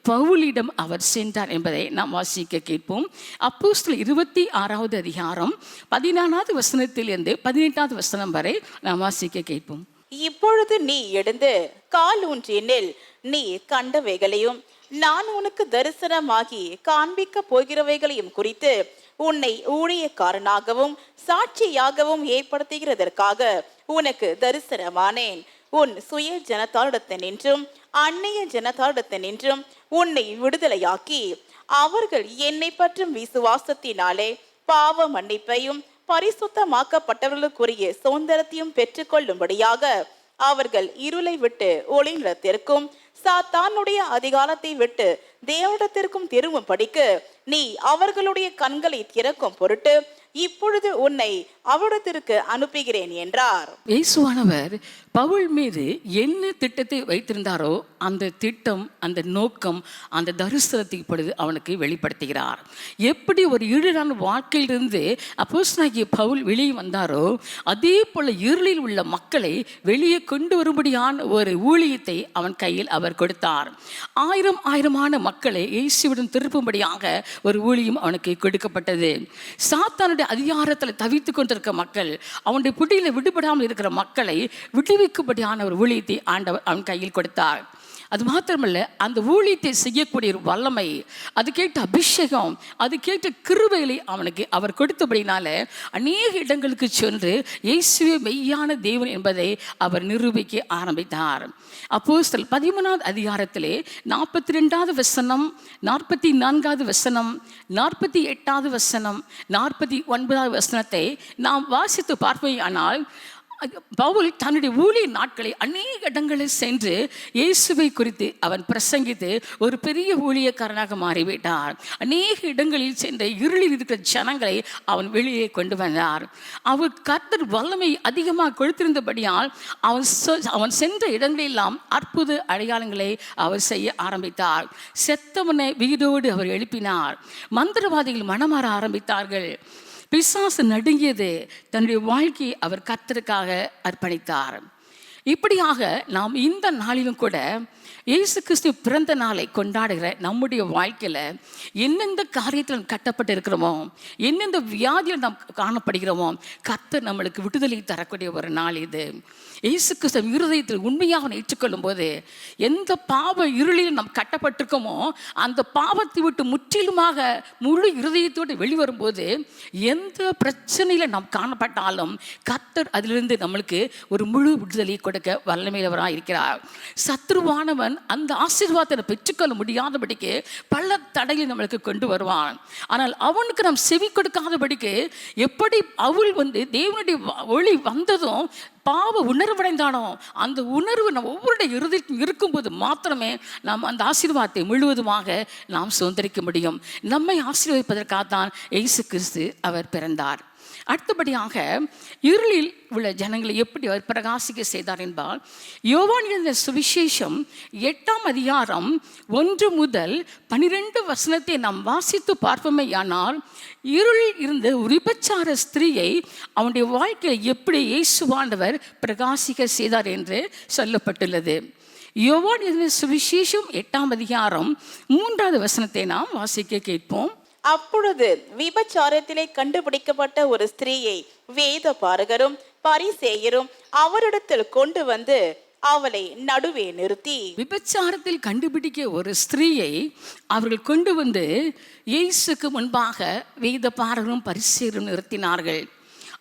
பவுலிடம் அவர் சென்றார் என்பதை நாம் வாசிக்க கேட்போம். அப்போஸ்தலர் 26வது அதிகாரம் 14வது வசனத்திலிருந்து 18வது வசனம் வரை நாம் வாசிக்க கேட்போம். இப்பொழுது நீ எழுந்து கால் ஊன்றி நில், நீ கண்டவைகளையும் நான் உனக்கு தரிசனமாகி காண்பிக்க போகிறவைகளையும் குறித்து உன்னை ஊழியக்காரனாகவும் சாட்சியாகவும் ஏற்படுத்துகிறதற்காக உனக்கு தரிசனமானேன். உன் சுய ஜனத்தாரிடத்தினின்றும் அந்நிய ஜனத்தாரிடத்தினின்றும் உன்னை விடுதலையாக்கி அவர்கள் என்னை பற்றும் விசுவாசத்தினாலே பாவ மன்னிப்பையும் பரிசுத்தமாக்கப்பட்டவர்களுக்குரிய சுதந்திரத்தையும் பெற்றுக்கொள்ளும்படியாக அவர்கள் இருளை விட்டு ஒளிநிலத்திற்கும் சாத்தானுடைய அதிகாரத்தை விட்டு தேவனிடத்திற்கும் திரும்பும்படிக்கு நீ அவர்களுடைய கண்களை திறக்கும் பொருட்டு இப்பொழுது உன்னை அவரிடத்திற்கு அனுப்புகிறேன் என்றார். இயேசுவானவர் பவுல் மீது என்ன திட்டத்தை வைத்திருந்தாரோ அந்த திட்டம், அந்த நோக்கம், அந்த தரிசனத்தை இப்பொழுது அவனுக்கு வெளிப்படுத்துகிறார். எப்படி ஒரு இருளான வாழ்க்கையிலிருந்து அப்போஸ்தலனாகிய பவுல் வெளியே வந்தாரோ அதே போல இருளில் உள்ள மக்களை வெளியே கொண்டு வரும்படியான ஒரு ஊழியத்தை அவன் கையில் அவர் கொடுத்தார். ஆயிரமான மக்களை இயேசுவுடன் திருப்பும்படியாக ஒரு ஊழியம் அவனுக்கு கொடுக்கப்பட்டது. சாத்தானுடைய அதிகாரத்தில் தவித்து கொண்டிருக்க மக்கள், அவனுடைய பிடியில் விடுபடாமல் இருக்கிற மக்களை விடுவிக்கும்படியான ஒரு ஊழியத்தை ஆண்டவர் அவன் கையில் கொடுத்தார். அது மாத்திரமல்ல, அந்த ஊழியத்தை செய்யக்கூடிய ஒரு வல்லமை, அது கேட்ட அபிஷேகம், அது கேட்ட கிருபைகளை அவனுக்கு அவர் கொடுத்தபடினால அநேக இடங்களுக்கு சென்று இயேசுவே மெய்யான தேவன் என்பதை அவர் நிரூபிக்க ஆரம்பித்தார். அப்போஸ்தலர் 13வது அதிகாரத்திலே 42வது வசனம், 44வது வசனம், 48வது வசனம், 49வது வசனத்தை நாம் வாசித்து பார்ப்போமானால், பவுல் தன்னுடைய ஊழிய நாட்களை அநேக இடங்களில் சென்று இயேசுவை குறித்து அவன் பிரசங்கித்து ஒரு பெரிய ஊழியக்காரனாக மாறிவிட்டார். அநேக இடங்களில் சென்ற இருளில் இருக்கிற ஜனங்களை அவன் வெளியே கொண்டு வந்தார். அவர் கர்த்தர் வல்லமை அதிகமாக கொடுத்திருந்தபடியால் அவன் சென்ற இடங்களெல்லாம் அற்புத அடையாளங்களை அவர் செய்ய ஆரம்பித்தார். செத்தவனை வீடோடு அவர் எழுப்பினார். மந்திரவாதிகள் மனமாற ஆரம்பித்தார்கள். பிசாசு நடுங்கியது. தன்னுடைய வாழ்க்கையை அவர் கர்த்தருக்காக அர்ப்பணித்தார். இப்படியாக நாம் இந்த நாளிலும் கூட இயேசு கிறிஸ்து பிறந்த நாளை கொண்டாடுகிற நம்முடைய வாழ்க்கையில் எந்தெந்த காரியத்தில் கட்டப்பட்டு இருக்கிறோமோ, எந்தெந்த வியாதியில் நாம் காணப்படுகிறோமோ, கர்த்தர் நம்மளுக்கு விடுதலை தரக்கூடிய ஒரு நாள் இது. இயேசு கிறிஸ்து இருதயத்தில் உண்மையாக ஏற்றுக்கொள்ளும் போது எந்த பாவ இருளில் நாம் கட்டப்பட்டிருக்கோமோ அந்த பாவத்தை விட்டு முற்றிலுமாக முழு இருதயத்தோடு வெளிவரும்போது எந்த பிரச்சனையில் நாம் காணப்பட்டாலும் கர்த்தர் அதிலிருந்து நம்மளுக்கு ஒரு முழு விடுதலை கொடுக்க வல்லமையுள்ளவராக இருக்கிறார். சத்ருவானவன் அந்த ஆசீர்வாதத்தை பெற்றுக்கொள்ள முடியாதபடிக்கு பல தடையை நம்மளுக்கு கொண்டு வருவான். ஆனால் அவனுக்கு நாம் செவி கொடுக்காதபடிக்கு எப்படி அவள் தேவனுடைய ஒளி வந்ததும் பாவ உணர்வடைந்தானோ அந்த உணர்வு நம்ம ஒவ்வொருடைய இருதயத்தில் இருக்கும்போது மாத்திரமே நாம் அந்த ஆசீர்வாதத்தை முழுவதுமாக நாம் சுதந்திரிக்க முடியும். நம்மை ஆசீர்வதிப்பதற்காகத்தான் இயேசு கிறிஸ்து அவர் பிறந்தார். அடுத்தபடியாக இருளில் உள்ள ஜனங்களை எப்படி அவர் பிரகாசிக்க செய்தார் என்பால் யோவான் எழுதின சுவிசேஷம் 8ஆம் அதிகாரம் 1 முதல் 12 வசனத்தை நாம் வாசித்து பார்ப்போமேயானால் இருளில் இருந்த ஒரு விபச்சார ஸ்திரீயை அவனுடைய வாழ்க்கையில் எப்படி இயேசுவானவர் பிரகாசிக்க செய்தார் என்று சொல்லப்பட்டுள்ளது. யோவான் எழுதின சுவிசேஷம் 8ஆம் அதிகாரம் 3வது வசனத்தை நாம் வாசிக்க கேட்போம். அப்பொழுது விபச்சாரத்திலே கண்டுபிடிக்கப்பட்ட ஒரு ஸ்திரீயை வேத பாரகரும் பரிசேயரும் அவரிடத்தில் கொண்டு வந்து அவளை நடுவே நிறுத்தி, விபச்சாரத்தில் கண்டுபிடிக்க ஒரு ஸ்திரீயை அவர்கள் கொண்டு வந்து இயேசுக்கு முன்பாக வேத பாரகரும் பரிசேயரும் நிறுத்தினார்கள்.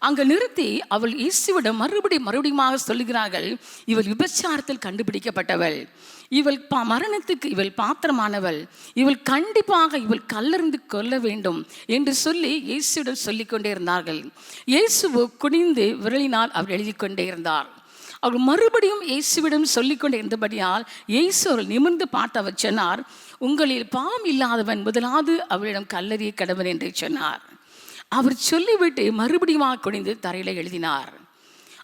அங்கு நிறுத்தி அவள் இயேசுவிடம் மறுபடியும் சொல்லுகிறார்கள், இவள் விபச்சாரத்தில் கண்டுபிடிக்கப்பட்டவள், இவள் மரணத்துக்கு இவள் பாத்திரமானவள், இவள் கண்டிப்பாக இவள் கல்லறிந்து கொள்ள வேண்டும் என்று சொல்லி இயேசுவிடம் சொல்லி கொண்டே இருந்தார்கள். இயேசுவோ குனிந்து விரலினால் அவர் எழுதி கொண்டே இருந்தார். அவள் மறுபடியும் இயேசுவிடம் சொல்லிக்கொண்டே இருந்தபடியால் இயேசு அவர்கள் நிமிர்ந்து பார்த்து அவர் சொன்னார், உங்களில் பாவம் இல்லாதவன் முதலாவது அவளிடம் கல்லறிய கடவன் என்று சொன்னார். அவர் சொல்லிவிட்டு மறுபடியும் குனிந்து தரையில் எழுதினார்.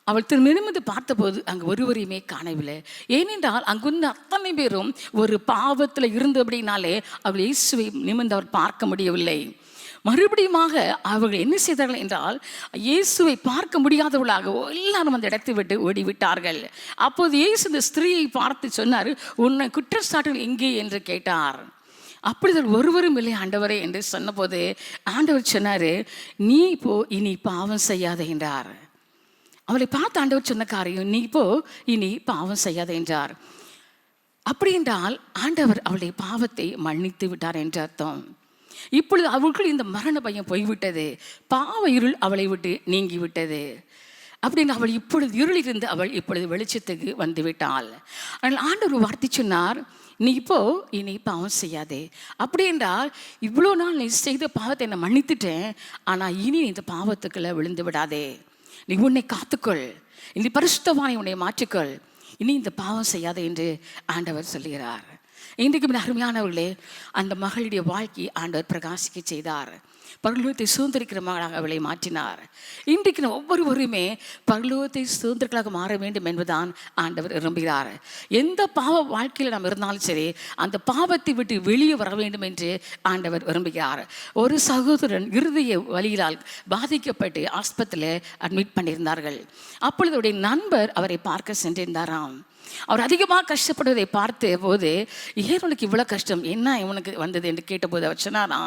அவள் நிமிர்ந்து பார்த்தபோது அங்கு ஒருவரையுமே காணவில்லை. ஏனென்றால் அங்குள்ள அத்தனை பேரும் ஒரு பாவத்தில் இருந்தபடினாலே அவள் இயேசுவை நிமிர்ந்து அவர் பார்க்க முடியவில்லை. மறுபடியுமாக அவர்கள் என்ன செய்தார்கள் என்றால் இயேசுவை பார்க்க முடியாதவர்களாக எல்லாரும் அந்த இடத்தை விட்டு ஓடிவிட்டார்கள். அப்போது இயேசு இந்த ஸ்திரீயை பார்த்து சொன்னார், உன்னை குற்றச்சாட்டுகள் எங்கே என்று கேட்டார். அப்படி ஒருவரும் இல்லை ஆண்டவரே என்று சொன்னபோது ஆண்டவர் சொன்னார், நீ போ இனி பாவம் செய்யாத என்றார். அவளை பார்த்து ஆண்டவர் சொன்ன காரியம், நீ போ இனி பாவம் செய்யாத என்றார். அப்படி என்றால் ஆண்டவர் அவளுடைய பாவத்தை மன்னித்து விட்டார் என்று அர்த்தம். இப்பொழுது அவளுக்குள் இந்த மரண பயம் போய்விட்டது, பாவ இருள் அவளை விட்டு நீங்கி விட்டது. அப்படின்னு அவள் இப்பொழுது இருளிலிருந்து அவள் இப்பொழுது வெளிச்சத்துக்கு வந்து விட்டாள். ஆனால் ஆண்டவர் வார்த்தை சொன்னார், நீ இப்போ இனி பாவம் செய்யாதே. அப்படி என்றால் இவ்வளோ நாள் நீ செய்த பாவத்தை நான் மன்னித்துட்டேன், ஆனால் இனி இந்த பாவத்துக்குள்ள விழுந்து விடாதே, நீ உன்னை காத்துக்கொள், இனி பரிசுத்தவானை உன்னை மாற்றிக்கொள், இனி இந்த பாவம் செய்யாதே என்று ஆண்டவர் சொல்லுகிறார். இன்றைக்கு அருமையானவர்களே, அந்த மகளுடைய வாழ்க்கை ஆண்டவர் பிரகாசிக்க செய்தார். பரலோகத்தை சுதந்திரிக்கிற மகளாக அவளை மாற்றினார். இன்றைக்கு ஒவ்வொருவருமே பரலோகத்தை சுதந்திரங்களாக மாற வேண்டும் என்பதுதான் ஆண்டவர் விரும்புகிறார். எந்த பாவ வாழ்க்கையில் நாம் இருந்தாலும் சரி, அந்த பாவத்தை விட்டு வெளியே வர வேண்டும் என்று ஆண்டவர் விரும்புகிறார். ஒரு சகோதரன் இருதய வலியினால் பாதிக்கப்பட்டு ஆஸ்பத்திரியில் அட்மிட் பண்ணியிருந்தார்கள். அப்பொழுது அவருடைய நண்பர் அவரை பார்க்க சென்றிருந்தாராம். அவர் அதிகமாக கஷ்டப்படுவதை பார்த்த போது, ஏன் உனக்கு இவ்வளோ கஷ்டம், என்ன இவனுக்கு வந்தது என்று கேட்டபோது அவர் சொன்னாரா,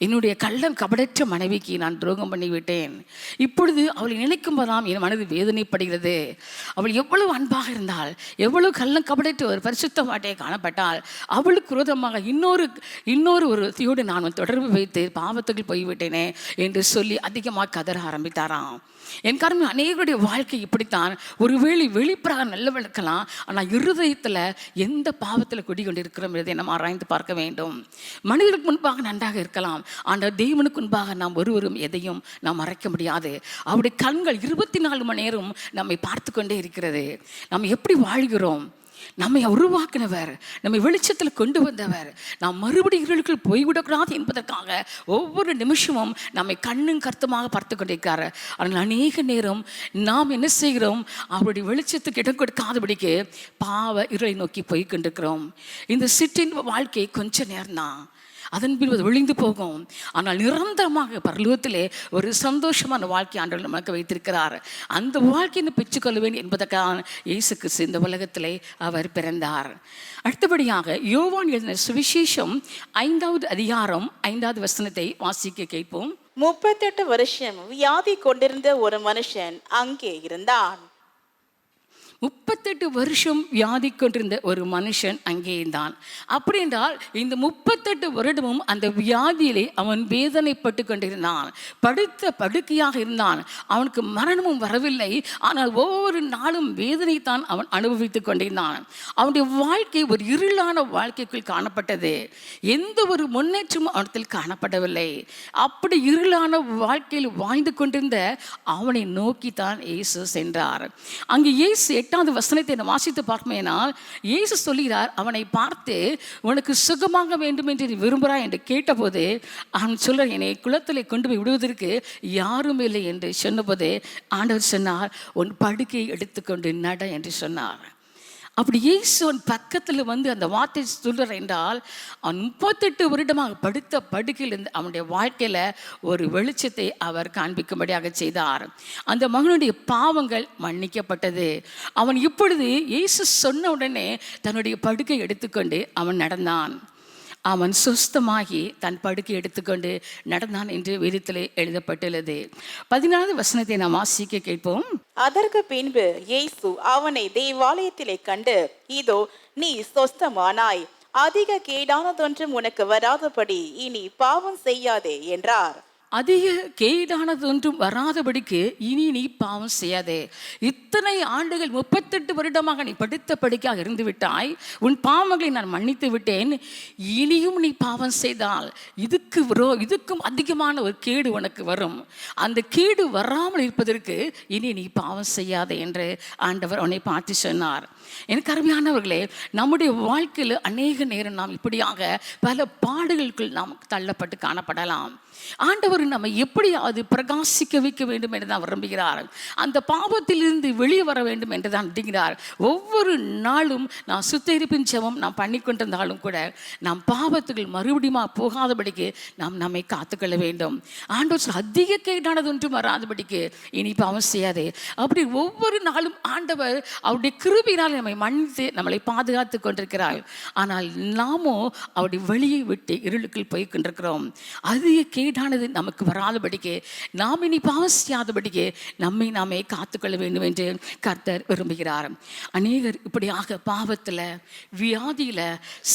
என்னுடைய கள்ளம் கபடற்ற மனைவிக்கு நான் துரோகம் பண்ணிவிட்டேன். இப்பொழுது அவளை நினைக்கும் போதாம் என் மனது வேதனைப்படுகிறது. அவள் எவ்வளவு அன்பாக இருந்தால், எவ்வளவு கள்ளம் கபடற்ற ஒரு பரிசுத்த வாட்டையை காணப்பட்டால், அவளுக்கு விரோதமாக இன்னொரு ஒரு தீயோடு நான் தொடர்பு வைத்து பாவத்துக்கு போய்விட்டேனே என்று சொல்லி அதிகமாக கதற ஆரம்பித்தாராம். என் காரணம் அநேகருடைய வாழ்க்கை இப்படித்தான். ஒருவேளை வெளிப்படாக நல்லவள் இருக்கலாம், ஆனால் இருதயத்தில் எந்த பாவத்தில் குடிக்கொண்டு இருக்கிறோம் என்பதை நாம் ஆராய்ந்து பார்க்க வேண்டும். மனிதனுக்கு முன்பாக நன்றாக இருக்கலாம், ஆனால் தெய்வனுக்கு முன்பாக நாம் ஒருவரும் எதையும் நாம் மறைக்க முடியாது. அவருடைய கண்கள் 24 மணி நேரம் நம்மை பார்த்து கொண்டே இருக்கிறது. நாம் எப்படி வாழ்கிறோம், நம்மை உருவாக்கினவர், நம்மை வெளிச்சத்தில் கொண்டு வந்தவர், நாம் மறுபடியும் இருளுக்குள் போய்விடக்கூடாது என்பதற்காக ஒவ்வொரு நிமிஷமும் நம்மை கண்ணும் கருத்துமாக பார்த்து கொண்டிருக்கிறார். ஆனால் அநேக நேரம் நாம் என்ன செய்கிறோம், அவருடைய வெளிச்சத்துக்கு இடம் கொடுக்காதபடிக்கு பாவ இருளை நோக்கி போய் கொண்டிருக்கிறோம். இந்த சிற்றின் வாழ்க்கை கொஞ்ச நேரம்தான், அதன் பின் ஒழிந்து போகும். ஆனால் நிரந்தரமாக பரலோகத்திலே ஒரு சந்தோஷமான வாழ்க்கை ஆண்டவர் நமக்கு வைத்திருக்கிறார். அந்த வாழ்க்கையை பெற்றுக்கொள்வேன் என்பதற்காக இயேசு கிறிஸ்து இந்த உலகத்திலே அவர் பிறந்தார். அடுத்தபடியாக யோவான் எழுதின சுவிசேஷம் 5வது அதிகாரம் 5வது வசனத்தை வாசிக்க கேட்போம். 38 வருஷம் வியாதி கொண்டிருந்த ஒரு மனுஷன் அங்கே இருந்தான். 38 வருஷம் வியாதி கொண்டிருந்த ஒரு மனுஷன் அங்கே இருந்தான். அப்படி என்றால் இந்த 38 வருடமும் அந்த வியாதியிலே அவன் வேதனைப்பட்டு கொண்டிருந்தான். படுத்த படுக்கையாக இருந்தான். அவனுக்கு மரணமும் வரவில்லை. ஆனால் ஒவ்வொரு நாளும் வேதனைத்தான் அவன் அனுபவித்துக் கொண்டிருந்தான். அவனுடைய வாழ்க்கை ஒரு இருளான வாழ்க்கைக்குள் காணப்பட்டது. எந்த ஒரு முன்னேற்றமும் அவனத்தில் காணப்படவில்லை. அப்படி இருளான வாழ்க்கையில் வாழ்ந்து கொண்டிருந்த அவனை நோக்கித்தான் இயேசு சென்றார். அங்கே இயேசு 8வது வசனத்தை நான் வாசித்து பார்ப்பேனால், இயேசு சொல்கிறார், அவனை பார்த்து, உனக்கு சுகமாக வேண்டும் என்று நீ விரும்புகிறாய் என்று கேட்டபோது அவன் சொல்ல, என்னை குளத்திலே கொண்டு போய் விடுவதற்கு யாரும் இல்லை என்று சொன்னபோது ஆண்டவர் சொன்னார், உன் படுக்கையை எடுத்துக்கொண்டு நட என்று சொன்னார். அப்படி இயேசுவன் பக்கத்தில் வந்து அந்த வார்த்தை சொல்கிறார் என்றால், அவன் 38 வருடமாக படுத்த படுக்கையிலிருந்து அவனுடைய வாழ்க்கையில் ஒரு வெளிச்சத்தை அவர் காண்பிக்கும்படியாக செய்தார். அந்த மகனுடைய பாவங்கள் மன்னிக்கப்பட்டது. அவன் இப்பொழுது இயேசு சொன்ன உடனே தன்னுடைய படுக்கை எடுத்துக்கொண்டு அவன் நடந்தான். அவன் சுஸ்தமாகி தன் படுக்கை எடுத்துக்கொண்டு நடந்தான் என்று வேதத்திலே எழுதப்பட்டுள்ளது. 14வது வசனத்தை நாம் வாசிக்க கேட்போம். அதற்கு பின்பு இயேசு அவனை தேவாலயத்திலே கண்டு, இதோ நீ சொஸ்தமானாய், அதிக கேடானதொன்றும் உனக்கு வராதபடி இனி பாவம் செய்யாதே என்றார். அதிக கேடானதொன்றும் வராதபடிக்கு இனி நீ பாவம் செய்யாதே. இத்தனை ஆண்டுகள் 38 வருடமாக நீ படுத்த படுக்கையாக இருந்து விட்டாய். உன் பாவங்களை நான் மன்னித்து விட்டேன். இனியும் நீ பாவம் செய்தால் இதுக்கும் அதிகமான ஒரு கேடு உனக்கு வரும். அந்த கேடு வராமல் இருப்பதற்கு இனி நீ பாவம் செய்யாதே என்று ஆண்டவர் அவனை பார்த்து சொன்னார். எனக்கு அருமையானவர்களே, நம்முடைய வாழ்க்கையில் அநேக நேரம் நாம் இப்படியாக பல பாடுகளுக்குள் நாம் தள்ளப்பட்டு காணப்படலாம். ஆண்டவர் நம்ம எப்படியாவது பிரகாசிக்க வைக்க வேண்டும் என்று தான் விரும்புகிறார். அந்த பாவத்திலிருந்து வெளியே வர வேண்டும் என்று தான் நினைக்கிறார். ஒவ்வொரு நாளும் நான் சுத்திகரிப்பின் ஜெபம் நாம் பண்ணி கொண்டிருந்தாலும் கூட நாம் பாவத்துகள் மறுபடியும் போகாதபடிக்கு நாம் நம்மை காத்துக்கொள்ள வேண்டும். ஆண்டவர் அதிக கேடானது ஒன்றும் வராதபடிக்கு இனி பாவம் செய்யாதே. அப்படி ஒவ்வொரு நாளும் ஆண்டவர் அவருடைய கிருபையினால் நம்மை மன்னித்து நம்மளை பாதுகாத்து கொண்டிருக்கிறார். ஆனால் நாமோ அவருடைய வழியை விட்டு இருளுக்குள் போய் கொண்டிருக்கிறோம். அதிக கேடானது நமக்கு வராதபடிக்கு, நாம் இனி பாவம் செய்யாதபடிக்கு நம்மை நாமே காத்துக்கொள்ள வேண்டும் என்று கர்த்தர் விரும்புகிறார். அநேகர் இப்படியாக பாவத்தில், வியாதியில்,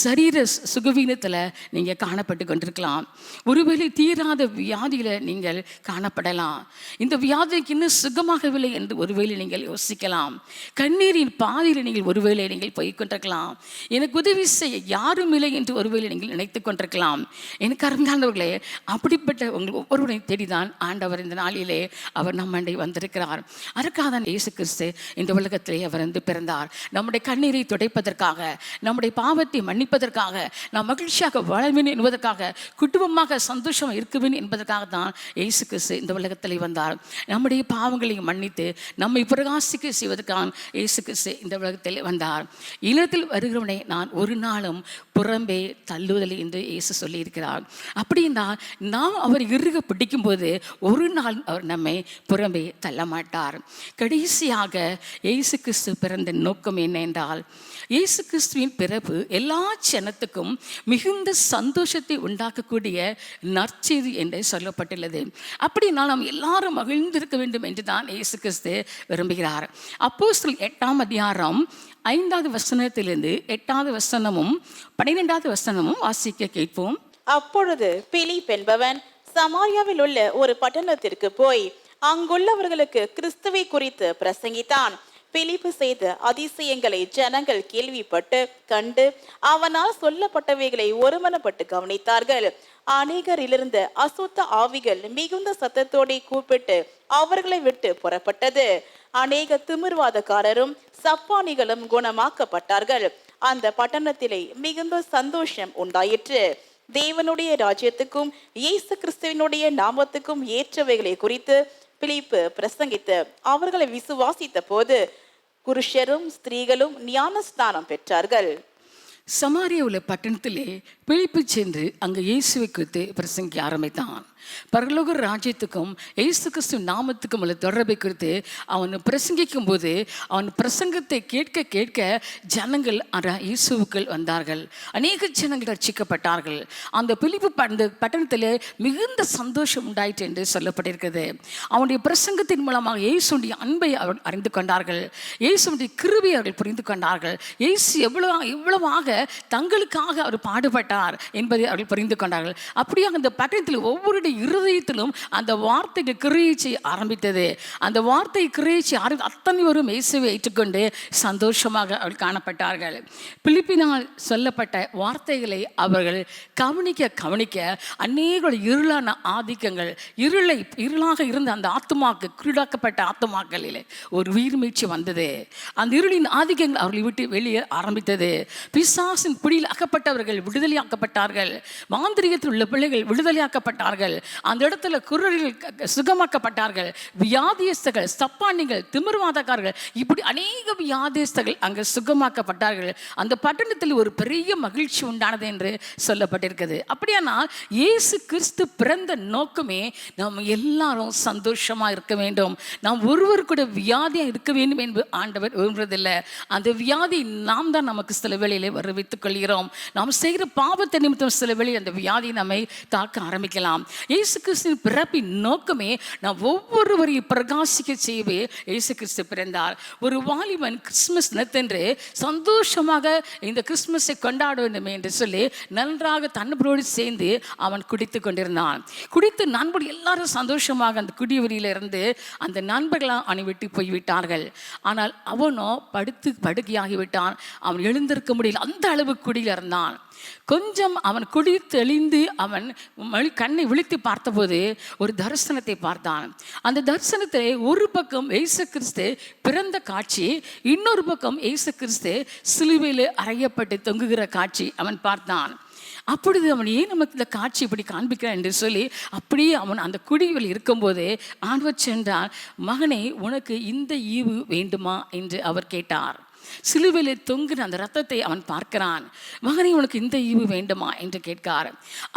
சரீர சுகவீனத்தில் நீங்கள் காணப்பட்டு கொண்டிருக்கலாம். ஒருவேளை தீராத வியாதியில் நீங்கள் காணப்படலாம். இந்த வியாதிக்கு இன்னும் சுகமாகவில்லை என்று ஒருவேளை நீங்கள் யோசிக்கலாம். கண்ணீரின் பாதையில் நீங்கள் ஒருவேளை நீங்கள் போய் கொண்டிருக்கலாம். எனக்கு உதவி செய்ய யாரும் இல்லை என்று ஒருவேளை நீங்கள் நினைத்து கொண்டிருக்கலாம். எனக்கு அருமையானவர்களே, அப்படிப்பட்ட உங்கள் ஒவ்வொருவரையும் தேடிதான் ஆண்டவர் இந்த நாளிலே அவர் நம்மண்டை வந்திருக்கிறார். அதற்காக தான் இயேசு கிறிஸ்து இந்த உலகத்திலே அவர் வந்து பிறந்தார். நம்முடைய கண்ணீரை துடைப்பதற்காக, நம்முடைய பாவத்தை மன்னிப்பதற்காக, நாம் மகிழ்ச்சியாக வாழவேன் என்பதற்காக, குடும்பமாக சந்தோஷமாக இருக்கவேன் என்பதற்காக தான் இயேசு கிறிஸ்து இந்த உலகத்திலே வந்தார். நம்முடைய பாவங்களை மன்னித்து நம்மை பிரகாசிக்க செய்வதற்காக இயேசு கிறிஸ்து இந்த உலகத்தில் வந்தார். இல்லத்தில் வருகிறவனை நான் ஒரு நாளும் புறம்பே தள்ளுவதில்லை என்று இயேசு சொல்லியிருக்கிறார். அப்படின்னா நாம் அவர் இறுக பிடிக்கும்போது ஒரு நாள் அவர் நம்மை புறம்பே தள்ள மாட்டார். கடைசியாக இயேசு கிறிஸ்து பிறந்த நோக்கம் என்ன என்றால், இயேசு கிறிஸ்துவின் பிறப்பு எல்லா ஜனத்துக்கும் மிகுந்த சந்தோஷத்தை உண்டாக்கக்கூடிய நற்செய்தி என்று சொல்லப்பட்டுள்ளது. அப்படின்னா நாம் எல்லாரும் மகிழ்ந்திருக்க வேண்டும் என்று தான் இயேசு கிறிஸ்து விரும்புகிறார். அப்போஸ்தலர் 8ஆம் அதிகாரம் 5வது வசனத்திலிருந்து 8வது வசனமும் 12வது வசனமும் வாசிக்க கேட்போம். அப்பொழுது பிலிப் என்பவன் சமாரியாவில் உள்ள ஒரு பட்டணத்திற்கு போய் அங்குள்ளவர்களுக்கு கிறிஸ்துவை குறித்து பிரசங்கித்தான். பிலிப்பு செய்த அதிசயங்களை ஜனங்கள் கேள்விப்பட்டு கண்டு அவனால் சொல்லப்பட்டவைகளை ஒருமனப்பட்டு கவனித்தார்கள். அநேகரிலிருந்த அசுத்த ஆவிகள் மிகுந்த சத்தத்தோടെ கூப்பிட்டு அவர்களை விட்டு புறப்பட்டது. அநேக திமிர்வாதக்காரரும் சப்பானிகளும் குணமாக்கப்பட்டார்கள். அந்த பட்டணத்திலே மிகுந்த சந்தோஷம் உண்டாயிற்று. தேவனுடைய ராஜ்யத்துக்கும் இயேசு கிறிஸ்துவினுடைய நாமத்துக்கும் ஏற்றவைகளை குறித்து பிலிப்பு பிரசங்கித்து அவர்களை விசுவாசித்த போது புருஷரும் ஸ்திரீகளும் ஞானஸ்நானம் பெற்றார்கள். சமாரியா உள்ள பட்டணத்திலே பிலிப்பு சென்று அங்கு இயேசுவை குறித்து பிரசங்கிக்க ஆரம்பித்தான். பரலோக ராஜ்யத்துக்கும் இயேசு கிறிஸ்து நாமத்துக்கும் உள்ள தொடர்பை குறித்து அவன் பிரசங்கிக்கும் போது அவன் பிரசங்கத்தை கேட்க கேட்க ஜனங்கள் இயேசுவுக்குள் வந்தார்கள். அநேக ஜனங்கள் ரட்சிக்கப்பட்டார்கள். அந்த பிலிப்பு அந்த பட்டணத்தில் மிகுந்த சந்தோஷம் உண்டாயிற்று என்று சொல்லப்பட்டிருக்கிறது. அவனுடைய பிரசங்கத்தின் மூலமாக இயேசுடைய அன்பை அவர் அறிந்து கொண்டார்கள். இயேசுடைய கிருபையை அவர்கள் புரிந்து கொண்டார்கள். இயேசு எவ்வளவாக தங்களுக்காக அவர் பாடுபட்டார் என்பதை அவர்கள் புரிந்து கொண்டார்கள். அப்படியே அந்த பட்டணத்தில் ஒவ்வொரு இருதயத்திலும் அந்த வார்த்தைக்கு கிரியை செய்ய ஆரம்பித்தது. அந்த வார்த்தை கிரியை செய்ய அத்தனை வரும் இயேசுவை ஏற்றுக்கொண்டு சந்தோஷமாக அவர்கள் காணப்பட்டார்கள். பிலிப்பினால் சொல்லப்பட்ட வார்த்தைகளை அவர்கள் கவனிக்க அநேக இருளான ஆதிக்கங்கள் இருளாக இருந்த அந்த ஆத்துமாக்கு குருடாக்கப்பட்ட ஆத்துமாக்களில் ஒரு உயிர்மீழ்ச்சி வந்தது. அந்த இருளின் ஆதிக்கங்கள் அவர்களை விட்டு வெளியே ஆரம்பித்தது. பிசாசின் பிடியில் அகப்பட்டவர்கள் விடுதலையாக்கப்பட்டார்கள். மாந்திரிகத்தில் உள்ள பிள்ளைகள் விடுதலையாக்கப்பட்டார்கள். அந்த இடத்துல குருடர்கள் சுகமாக்கப்பட்டார்கள். வியாதியஸ்தர்கள், சப்பானிகள், திமிர்வாதக்காரர்கள், இப்படி அநேக வியாதியஸ்தர்கள் அங்கு சுகமாக்கப்பட்டார்கள். அந்த பட்டணத்தில் ஒரு பெரிய மகிழ்ச்சி உண்டானது என்று சொல்லப்பட்டிருக்கிறது. அப்படியானால் இயேசு கிறிஸ்து பிறந்த நோக்கமே நாம் எல்லாரும் சந்தோஷமா இருக்க வேண்டும். நாம் ஒருவர் கூட வியாதியா இருக்க வேண்டும் என்று ஆண்டவர் விரும்புறதில்லை. அந்த வியாதி நாம் தான் நமக்கு சில வேளையிலே வருவித்துக் கொள்கிறோம். நாம் செய்கிற பாவத்தை நிமித்தம் சில வேளையில் அந்த வியாதி நம்மை தாக்க ஆரம்பிக்கலாம். இயேசு கிறிஸ்துவின் பிறப்பின் நோக்கமே நாம் ஒவ்வொருவரையும் பிரகாசிக்க செய்யவே இயேசு கிறிஸ்து பிறந்தார். ஒரு வாலிபன் கிறிஸ்துமஸ் தினத்தன்று சந்தோஷமாக இந்த கிறிஸ்துமஸை கொண்டாட வேண்டும் என்று சொல்லி நன்றாக தன்னோடு சேர்ந்து அவன் குடித்து கொண்டிருந்தான். குடித்து நண்பர்கள் எல்லாரும் சந்தோஷமாக அந்த குடிவெறியிலிருந்து அந்த நண்பர்களால் அவனை விட்டு போய்விட்டார்கள். ஆனால் அவனோ படுக்கையாகிவிட்டான். அவன் எழுந்திருக்க முடியல, அந்த அளவு குடியில் இருந்தான். கொஞ்சம் அவன் குடி தெளிந்து அவன் கண்ணை விழித்து பார்த்தபோது ஒரு தரிசனத்தை பார்த்தான். அந்த தரிசனத்தை ஒரு பக்கம் இயேசு கிறிஸ்து பிறந்த காட்சி, இன்னொரு பக்கம் இயேசு கிறிஸ்து சிலுவையில் அறையப்பட்டு தொங்குகிற காட்சி அவன் பார்த்தான். அப்பொழுது அவன் ஏன் நமக்கு இந்த காட்சி இப்படி காண்பிக்கிறான் என்று சொல்லி அப்படியே அவன் அந்த குடியில் இருக்கும்போது ஆண்டவர் சென்றார். மகனே, உனக்கு இந்த ஈவு வேண்டுமா என்று அவர் கேட்டார். சிலுவையில் தொங்கின அந்த ரத்தத்தை அவன் பார்க்கிறான். மகனே, உனக்கு இந்த ஈவு வேண்டுமா என்று கேட்கிறார்.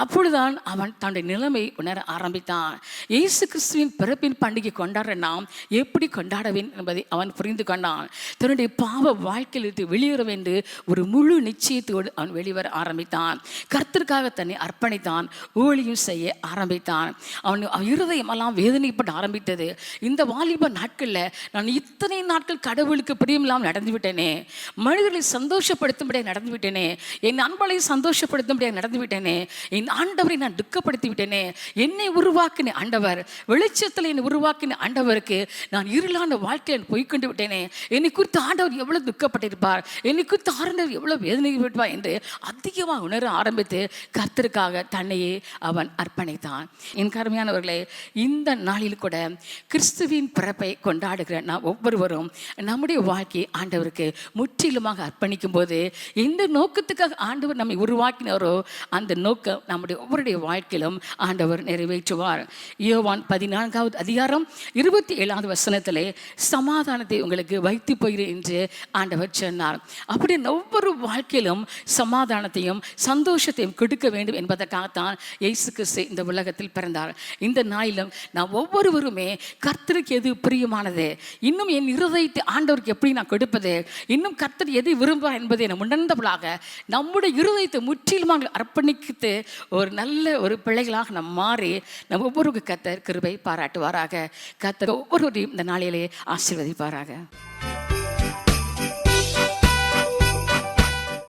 அப்பொழுதுதான் அவன் தன்னுடைய நிலைமை உணர ஆரம்பித்தான். இயேசு கிறிஸ்துவின் பிறப்பின் பண்டிகை கொண்டாட நாம் எப்படி கொண்டாட வேண்டும் என்பதை அவன் புரிந்து கொண்டான். தன்னுடைய பாவ வாழ்க்கையிலிருந்து வெளியேற வேண்டு ஒரு முழு நிச்சயத்தோடு அவன் வெளிவர ஆரம்பித்தான். கர்த்தருக்காக தன்னை அர்ப்பணித்தான். ஊழியம் செய்ய ஆரம்பித்தான். அவன் இருதயமெல்லாம் வேதனைப்பட ஆரம்பித்தது. இந்த வாலிப நாட்களில் நான் இத்தனை நாட்கள் கடவுளுக்கு பிரியமில்லாமல் நடந்துவிட்டேன், மனிதர்களை சந்தோஷப்படுத்தும்படியாக நடந்து விட்டேனே, என் அன்பளை சந்தோஷப்படுத்தும்படியாக நடந்து விட்டேனே, என் ஆண்டவரை நான் துக்கப்படுத்தி விட்டேனே, என்னை உருவாக்கின ஆண்டவர், வெளிச்சத்தில் என்னை உருவாக்கின ஆண்டவருக்கு நான் இருளான வாழ்க்கையில் போய்கொண்டு விட்டேனே, என்னை குறித்து ஆண்டவர் எவ்வளவு துக்கப்பட்டிருப்பார், என்னை குறித்து ஆண்டவர் எவ்வளவு வேதனை விடுவார் என்று அதிகமாக உணர ஆரம்பித்து கர்த்தருக்காக தன்னையே அவன் அர்ப்பணித்தான். என் கருமையானவர்களே, இந்த நாளில் கூட கிறிஸ்துவின் பிறப்பை கொண்டாடுகிற நாம் ஒவ்வொருவரும் நம்முடைய வாழ்க்கையை ஆண்டவருக்கு முற்றிலுமாக அர்ப்பணிக்கும் போது எந்த நோக்கத்துக்காக ஆண்டவர் நம்மை உருவாக்கினாரோ அந்த நோக்கம் நம்முடைய ஒவ்வொருடைய வாழ்க்கையிலும் ஆண்டவர் நிறைவேற்றுவார். யோவான் 14வது அதிகாரம் 27வது வசனத்திலே சமாதானத்தை உங்களுக்கு வைத்து போகிறேன் என்று ஆண்டவர் சொன்னார். அப்படி ஒவ்வொரு வாழ்க்கையிலும் சமாதானத்தையும் சந்தோஷத்தையும் கொடுக்க வேண்டும் என்பதற்காகத்தான் இயேசு கிறிஸ்து இந்த உலகத்தில் பிறந்தார். இந்த நாளிலும் நாம் ஒவ்வொருவருமே கர்த்தருக்கு எது பிரியமானது, இன்னும் என் இருதயத்தை ஆண்டவருக்கு எப்படி நான் கொடுப்பது, இன்னும் கர்த்தர் எதை விரும்புவார் என்பதை நாம் உணர்ந்தவளாக நம்முடைய இருதயத்தை முற்றிலுமாக அர்ப்பணித்து ஒரு நல்ல ஒரு பிள்ளைகளாக நாம் மாறி நம் ஒவ்வொருவருக்கு கர்த்தர் கிருபை பாராட்டுவாராக. கர்த்தர் ஒவ்வொருவரையும் இந்த நாளிலே ஆசீர்வதிப்பாராக.